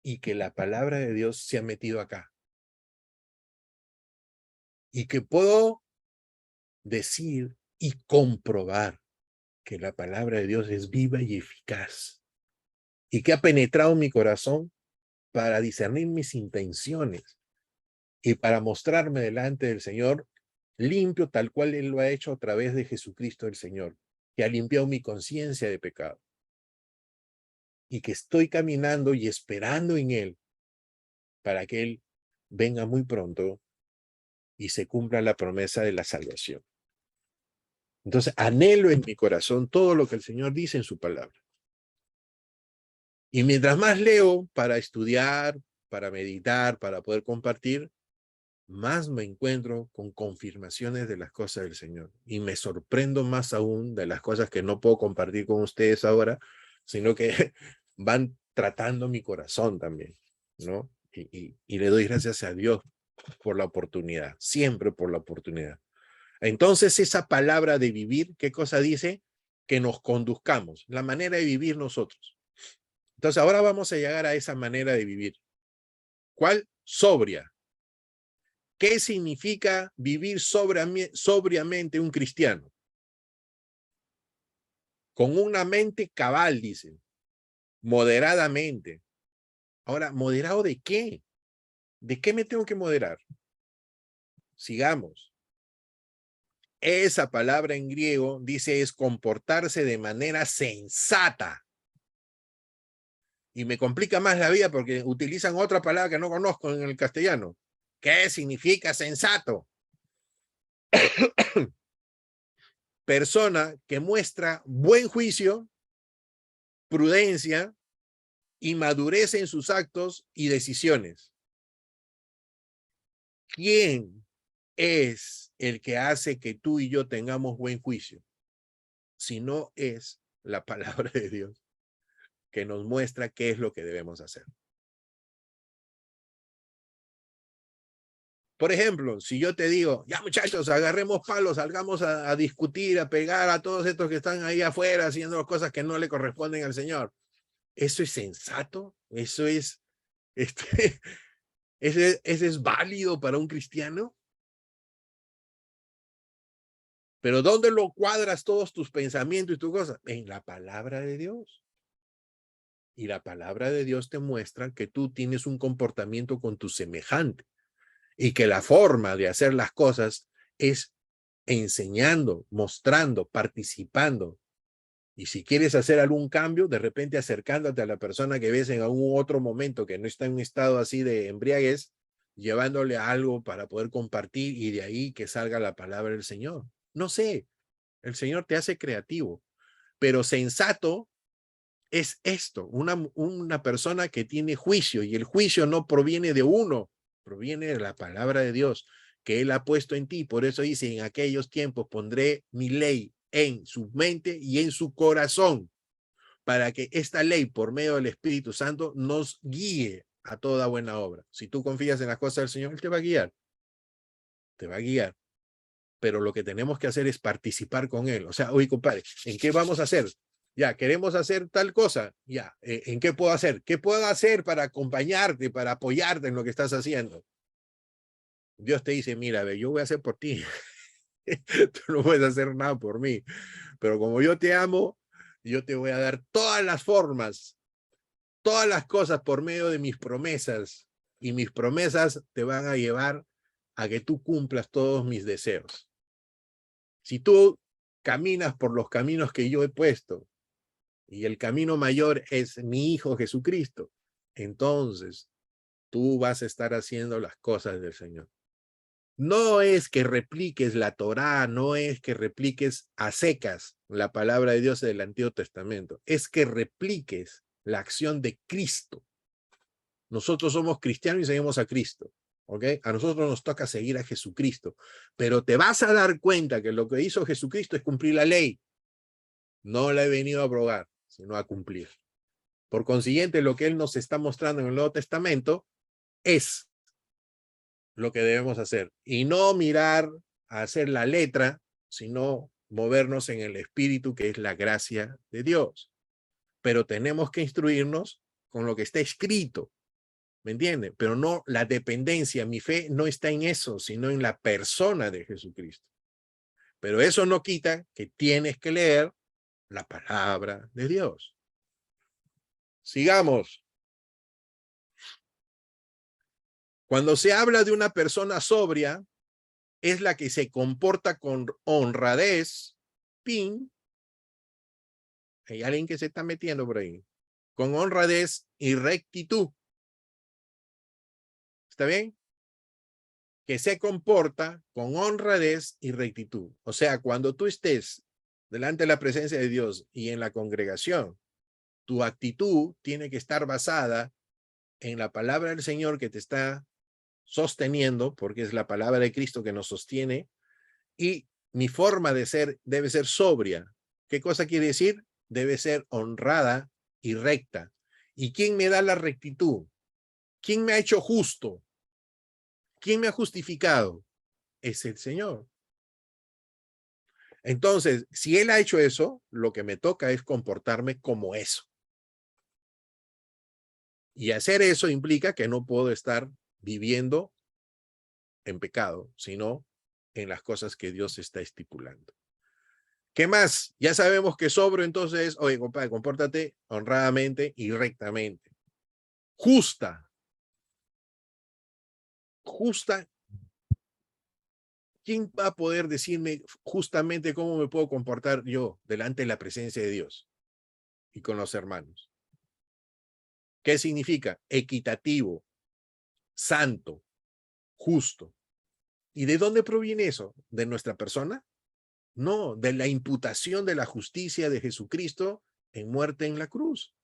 y que la palabra de Dios se ha metido acá. Y que puedo decir y comprobar que la palabra de Dios es viva y eficaz y que ha penetrado mi corazón para discernir mis intenciones y para mostrarme delante del Señor limpio tal cual Él lo ha hecho a través de Jesucristo el Señor, que ha limpiado mi conciencia de pecado y que estoy caminando y esperando en Él para que Él venga muy pronto y se cumpla la promesa de la salvación. Entonces, anhelo en mi corazón todo lo que el Señor dice en su palabra. Y mientras más leo para estudiar, para meditar, para poder compartir, más me encuentro con confirmaciones de las cosas del Señor. Y me sorprendo más aún de las cosas que no puedo compartir con ustedes ahora, sino que van tratando mi corazón también, ¿no? Y le doy gracias a Dios por la oportunidad, siempre por la oportunidad. Entonces esa palabra de vivir, ¿qué cosa dice? Que nos conduzcamos, la manera de vivir nosotros. Entonces ahora vamos a llegar a esa manera de vivir. ¿Cuál? Sobria. ¿Qué significa vivir sobriamente un cristiano? Con una mente cabal, dicen, moderadamente. Ahora, ¿moderado de qué? ¿De qué me tengo que moderar? Sigamos. Esa palabra en griego dice es comportarse de manera sensata. Y me complica más la vida porque utilizan otra palabra que no conozco en el castellano. ¿Qué significa sensato? Persona que muestra buen juicio, prudencia y madurez en sus actos y decisiones. ¿Quién es el que hace que tú y yo tengamos buen juicio? Si no es la palabra de Dios que nos muestra qué es lo que debemos hacer. Por ejemplo, si yo te digo, ya muchachos, agarremos palos, salgamos a discutir, a pegar a todos estos que están ahí afuera haciendo cosas que no le corresponden al Señor. ¿Eso es sensato? ¿Eso es, ese es válido para un cristiano? Pero ¿dónde lo cuadras todos tus pensamientos y tus cosas? En la palabra de Dios. Y la palabra de Dios te muestra que tú tienes un comportamiento con tu semejante y que la forma de hacer las cosas es enseñando, mostrando, participando. Y si quieres hacer algún cambio, de repente acercándote a la persona que ves en algún otro momento que no está en un estado así de embriaguez, llevándole algo para poder compartir y de ahí que salga la palabra del Señor. No sé, el Señor te hace creativo, pero sensato es esto, una persona que tiene juicio, y el juicio no proviene de uno, proviene de la palabra de Dios que Él ha puesto en ti. Por eso dice, en aquellos tiempos pondré mi ley en su mente y en su corazón, para que esta ley, por medio del Espíritu Santo, nos guíe a toda buena obra. Si tú confías en las cosas del Señor, Él te va a guiar, te va a guiar. Pero lo que tenemos que hacer es participar con Él. O sea, oye, compadre, ¿en qué vamos a hacer? Ya, queremos hacer tal cosa. Ya, ¿en qué puedo hacer? ¿Qué puedo hacer para acompañarte, para apoyarte en lo que estás haciendo? Dios te dice, mira, yo voy a hacer por ti. Tú no puedes hacer nada por mí. Pero como yo te amo, yo te voy a dar todas las formas, todas las cosas por medio de mis promesas. Y mis promesas te van a llevar a que tú cumplas todos mis deseos. Si tú caminas por los caminos que yo he puesto, y el camino mayor es mi Hijo Jesucristo, entonces tú vas a estar haciendo las cosas del Señor. No es que repliques la Torá, no es que repliques a secas la palabra de Dios del Antiguo Testamento, es que repliques la acción de Cristo. Nosotros somos cristianos y seguimos a Cristo, ¿ok? A nosotros nos toca seguir a Jesucristo, pero te vas a dar cuenta que lo que hizo Jesucristo es cumplir la ley. No la he venido a abrogar, sino a cumplir. Por consiguiente, lo que Él nos está mostrando en el Nuevo Testamento es lo que debemos hacer. Y no mirar a hacer la letra, sino movernos en el espíritu, que es la gracia de Dios. Pero tenemos que instruirnos con lo que está escrito, ¿me entienden? Pero no la dependencia, mi fe no está en eso, sino en la persona de Jesucristo. Pero eso no quita que tienes que leer la palabra de Dios. Sigamos. Cuando se habla de una persona sobria, es la que se comporta con honradez, hay alguien que se está metiendo por ahí, con honradez y rectitud. ¿Está bien? Que se comporta con honradez y rectitud. O sea, cuando tú estés delante de la presencia de Dios y en la congregación, tu actitud tiene que estar basada en la palabra del Señor que te está sosteniendo, porque es la palabra de Cristo que nos sostiene, y mi forma de ser debe ser sobria. ¿Qué cosa quiere decir? Debe ser honrada y recta. ¿Y quién me da la rectitud? ¿Quién me ha hecho justo? ¿Quién me ha justificado? Es el Señor. Entonces, si Él ha hecho eso, lo que me toca es comportarme como eso. Y hacer eso implica que no puedo estar viviendo en pecado, sino en las cosas que Dios está estipulando. ¿Qué más? Ya sabemos que sobro, entonces, oye, compadre, compórtate honradamente y rectamente. Justa. Justa. ¿Quién va a poder decirme justamente cómo me puedo comportar yo delante de la presencia de Dios y con los hermanos? ¿Qué significa? Equitativo, santo, justo. ¿Y de dónde proviene eso? ¿De nuestra persona? No, de la imputación de la justicia de Jesucristo en muerte en la cruz.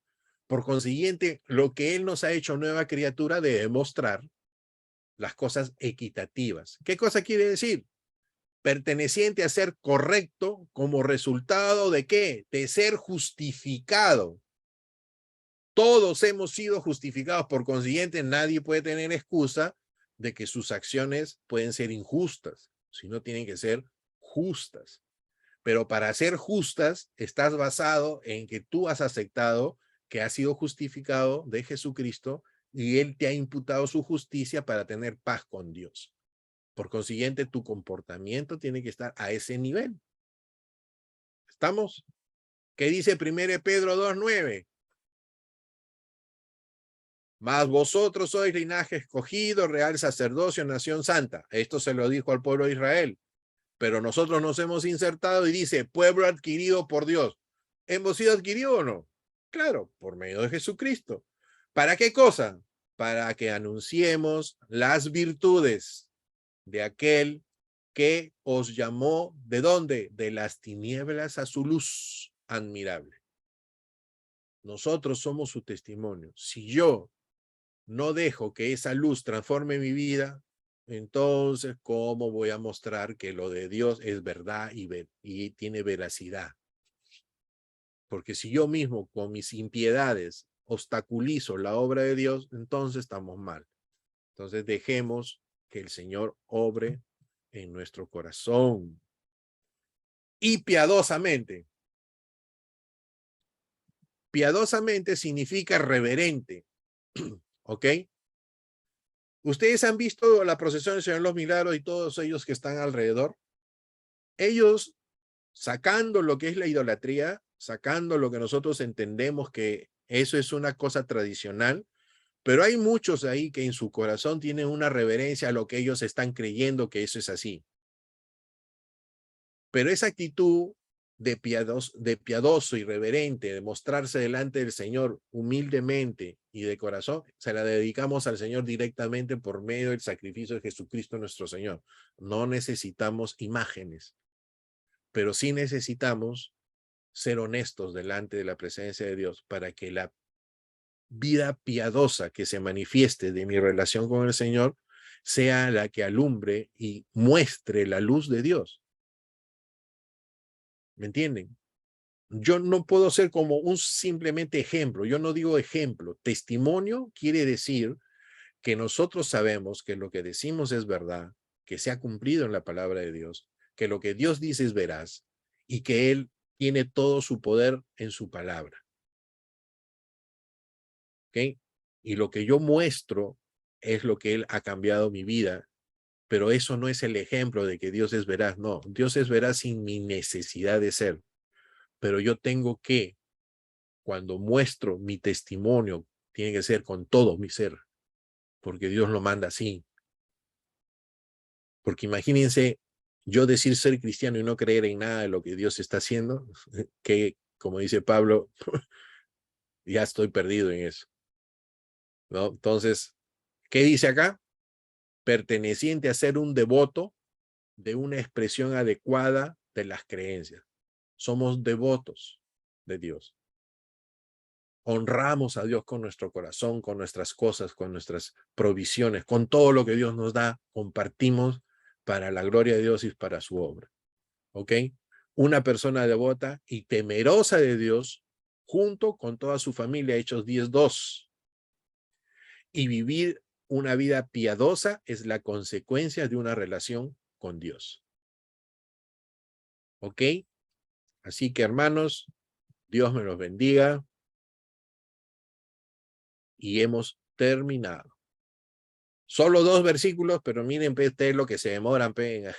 Por consiguiente, lo que Él nos ha hecho nueva criatura debe mostrar las cosas equitativas. ¿Qué cosa quiere decir? Perteneciente a ser correcto como resultado de ¿qué? De ser justificado. Todos hemos sido justificados, por consiguiente, nadie puede tener excusa de que sus acciones pueden ser injustas, sino tienen que ser justas. Pero para ser justas, estás basado en que tú has aceptado que has sido justificado de Jesucristo y Él te ha imputado su justicia para tener paz con Dios. Por consiguiente, tu comportamiento tiene que estar a ese nivel. ¿Estamos? ¿Qué dice 1 Pedro 2:9? Mas vosotros sois linaje escogido, real sacerdocio, nación santa. Esto se lo dijo al pueblo de Israel. Pero nosotros nos hemos insertado y dice, pueblo adquirido por Dios. ¿Hemos sido adquiridos o no? Claro, por medio de Jesucristo. ¿Para qué cosa? Para que anunciemos las virtudes de aquel que os llamó, ¿de dónde? De las tinieblas a su luz admirable. Nosotros somos su testimonio. Si yo no dejo que esa luz transforme mi vida, entonces, ¿cómo voy a mostrar que lo de Dios es verdad y tiene veracidad? Porque si yo mismo con mis impiedades obstaculizo la obra de Dios, entonces estamos mal. Entonces dejemos que el Señor obre en nuestro corazón. Y piadosamente. Piadosamente significa reverente. ¿Ok? Ustedes han visto la procesión del Señor de los Milagros y todos ellos que están alrededor. Ellos, sacando lo que es la idolatría, sacando lo que nosotros entendemos que eso es una cosa tradicional, pero hay muchos ahí que en su corazón tienen una reverencia a lo que ellos están creyendo que eso es así. Pero esa actitud de piadoso y reverente, de mostrarse delante del Señor humildemente y de corazón, se la dedicamos al Señor directamente por medio del sacrificio de Jesucristo nuestro Señor. No necesitamos imágenes, pero sí necesitamos ser honestos delante de la presencia de Dios para que la vida piadosa que se manifieste de mi relación con el Señor sea la que alumbre y muestre la luz de Dios. ¿Me entienden? Yo no puedo ser como un simplemente ejemplo. Yo no digo ejemplo. Testimonio quiere decir que nosotros sabemos que lo que decimos es verdad, que se ha cumplido en la palabra de Dios, que lo que Dios dice es veraz y que Él tiene todo su poder en su palabra. ¿Ok? Y lo que yo muestro es lo que Él ha cambiado mi vida, pero eso no es el ejemplo de que Dios es veraz. No, Dios es veraz sin mi necesidad de ser. Pero yo tengo que, cuando muestro mi testimonio, tiene que ser con todo mi ser, porque Dios lo manda así. Porque imagínense yo decir ser cristiano y no creer en nada de lo que Dios está haciendo, que, como dice Pablo, ya estoy perdido en eso, ¿no? Entonces, ¿qué dice acá? Perteneciente a ser un devoto de una expresión adecuada de las creencias. Somos devotos de Dios. Honramos a Dios con nuestro corazón, con nuestras cosas, con nuestras provisiones, con todo lo que Dios nos da, compartimos para la gloria de Dios y para su obra. ¿Ok? Una persona devota y temerosa de Dios junto con toda su familia, Hechos 10:2. Y vivir una vida piadosa es la consecuencia de una relación con Dios. ¿Ok? Así que, hermanos, Dios me los bendiga. Y hemos terminado. Solo 2 versículos, pero miren, pe, ustedes lo que se demoran, pe,